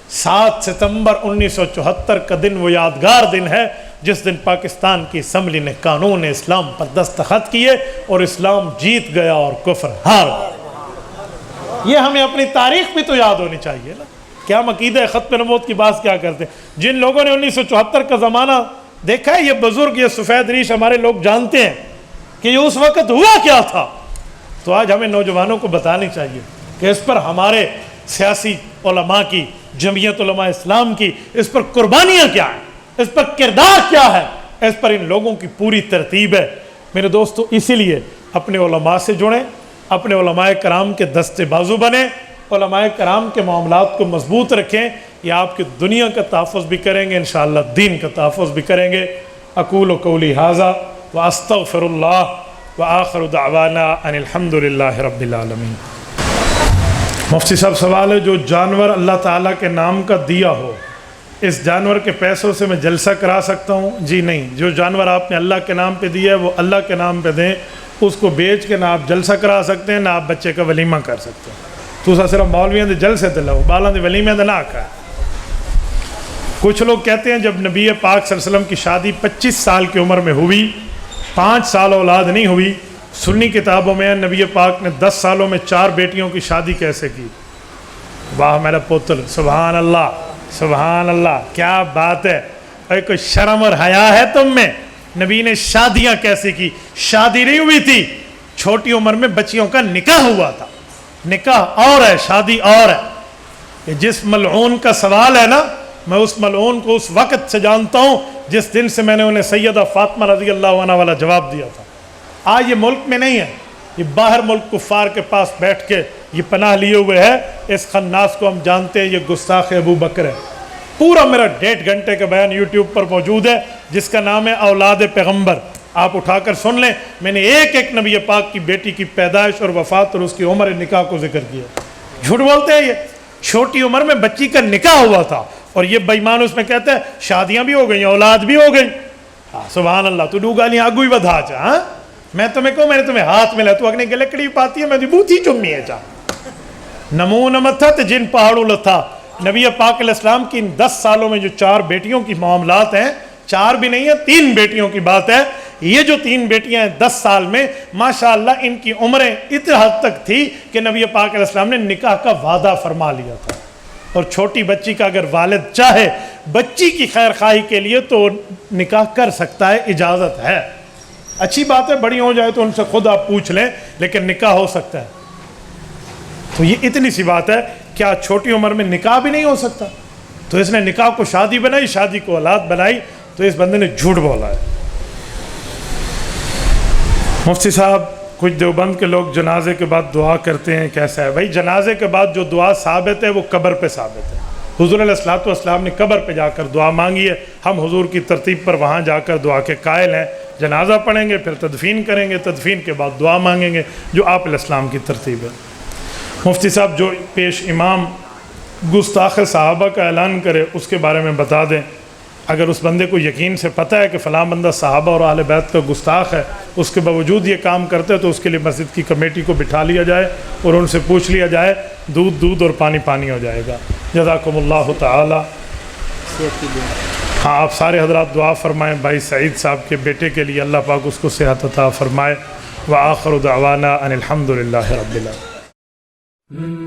7 ستمبر 1974 کا دن وہ یادگار دن ہے جس دن پاکستان کی اسمبلی نے قانون اسلام پر دستخط کیے اور اسلام جیت گیا اور کفر ہار گیا یہ ہمیں اپنی تاریخ بھی تو یاد ہونی چاہیے نا کیا ہم عقیدہ ختم نبوت کی بات کیا کرتے ہیں جن لوگوں نے 1974 کا زمانہ دیکھا ہے یہ بزرگ یہ سفید ریش ہمارے لوگ جانتے ہیں کہ یہ اس وقت ہوا کیا تھا تو آج ہمیں نوجوانوں کو بتانی چاہیے کہ اس پر ہمارے سیاسی علماء کی جمعیت علماء اسلام کی اس پر قربانیاں کیا ہیں اس پر کردار کیا ہے اس پر ان لوگوں کی پوری ترتیب ہے میرے دوستو اسی لیے اپنے علماء سے جڑیں اپنے علماء کرام کے دستے بازو بنیں علماء کرام کے معاملات کو مضبوط رکھیں یہ آپ کی دنیا کا تحفظ بھی کریں گے انشاءاللہ دین کا تحفظ بھی کریں گے اقول قولی ھذا واستغفر اللہ وآخر دعوانا ان الحمدللہ رب العالمین مفتی صاحب سوال ہے جو جانور اللہ تعالیٰ کے نام کا دیا ہو اس جانور کے پیسوں سے میں جلسہ کرا سکتا ہوں جی نہیں جو جانور آپ نے اللہ کے نام پہ دیا ہے وہ اللہ کے نام پہ دیں اس کو بیچ کے نہ آپ جلسہ کرا سکتے ہیں نہ آپ بچے کا ولیمہ کر سکتے ہیں تو صرف مولویاں دے جلسے تے لو بالاں دے ولیمے تے نہ آکا کچھ لوگ کہتے ہیں جب نبی پاک صلی اللہ علیہ وسلم کی شادی 25 سال کی عمر میں ہوئی 5 سال اولاد نہیں ہوئی سنی کتابوں میں نبی پاک نے 10 سالوں میں 4 بیٹیوں کی شادی کیسے کی واہ میرا پتر سبحان اللہ کیا بات ہے اے کوئی شرم اور حیا ہے تم میں نبی نے شادیاں کیسے کی شادی نہیں ہوئی تھی چھوٹی عمر میں بچیوں کا نکاح ہوا تھا نکاح اور ہے شادی اور ہے کہ جس ملعون کا سوال ہے نا میں اس ملعون کو اس وقت سے جانتا ہوں جس دن سے میں نے انہیں سیدہ فاطمہ رضی اللہ عنہ والا جواب دیا تھا آج یہ ملک میں نہیں ہے یہ باہر ملک کفار کے پاس بیٹھ کے یہ پناہ لیے ہوئے ہے اس خناس کو ہم جانتے ہیں یہ گستاخ ابو بکر ہے پورا میرا 1.5 گھنٹے کا بیان یوٹیوب پر موجود ہے جس کا نام ہے اولاد پیغمبر آپ اٹھا کر سن لیں میں نے ایک نبی پاک کی بیٹی کی پیدائش اور وفات اور اس کی عمر نکاح کو ذکر کیا جھوٹ بولتے ہیں یہ چھوٹی عمر میں بچی کا نکاح ہوا تھا اور یہ بے ایمان اس میں کہتے ہیں شادیاں بھی ہو گئیں اولاد بھی ہو گئی سبحان اللہ تو ڈوگالیاں آگو ہی بدھا چا ہاں میں تمہیں کہوں میں نے تمہیں ہاتھ ملا تو اگنے گلکڑی پاتی ہے میں دی بوتھی چمی ہے چا نمو نمت تھا تو جن پہاڑوں لتھا نبی پاک علیہ السلام کی ان 10 سالوں میں جو 4 بیٹیوں کی معاملات ہیں 4 بھی نہیں ہیں 3 بیٹیوں کی بات ہے یہ جو 3 بیٹیاں ہیں 10 سال میں ماشاءاللہ ان کی عمریں اتنا حد تک تھی کہ نبی پاک علیہ السلام نے نکاح کا وعدہ فرما لیا تھا اور چھوٹی بچی کا اگر والد چاہے بچی کی خیر خواہی کے لیے تو نکاح کر سکتا ہے اجازت ہے اچھی بات ہے بڑی ہو جائے تو ان سے خود آپ پوچھ لیں لیکن نکاح ہو سکتا ہے تو یہ اتنی سی بات ہے کیا چھوٹی عمر میں نکاح بھی نہیں ہو سکتا تو اس نے نکاح کو شادی بنائی شادی کو اولاد بنائی تو اس بندے نے جھوٹ بولا ہے مفتی صاحب کچھ دیوبند کے لوگ جنازے کے بعد دعا کرتے ہیں کیسا ہے بھائی جنازے کے بعد جو دعا ثابت ہے وہ قبر پہ ثابت ہے حضور علیہ الصلوۃ والسلام نے قبر پہ جا کر دعا مانگی ہے ہم حضور کی ترتیب پر وہاں جا کر دعا کے قائل ہیں جنازہ پڑھیں گے پھر تدفین کریں گے تدفین کے بعد دعا مانگیں گے جو آپ علیہ السلام کی ترتیب ہے مفتی صاحب جو پیش امام گستاخ صحابہ کا اعلان کرے اس کے بارے میں بتا دیں اگر اس بندے کو یقین سے پتہ ہے کہ فلاں بندہ صحابہ اور اہل بیت کا گستاخ ہے اس کے باوجود یہ کام کرتے ہیں تو اس کے لیے مسجد کی کمیٹی کو بٹھا لیا جائے اور ان سے پوچھ لیا جائے دودھ اور پانی ہو جائے گا جزاکم اللہ تعالی ہاں آپ سارے حضرات دعا فرمائیں بھائی سعید صاحب کے بیٹے کے لیے اللہ پاک اس کو صحت عطا فرمائے وآخر دعوانا ان الحمدللہ رب العالمین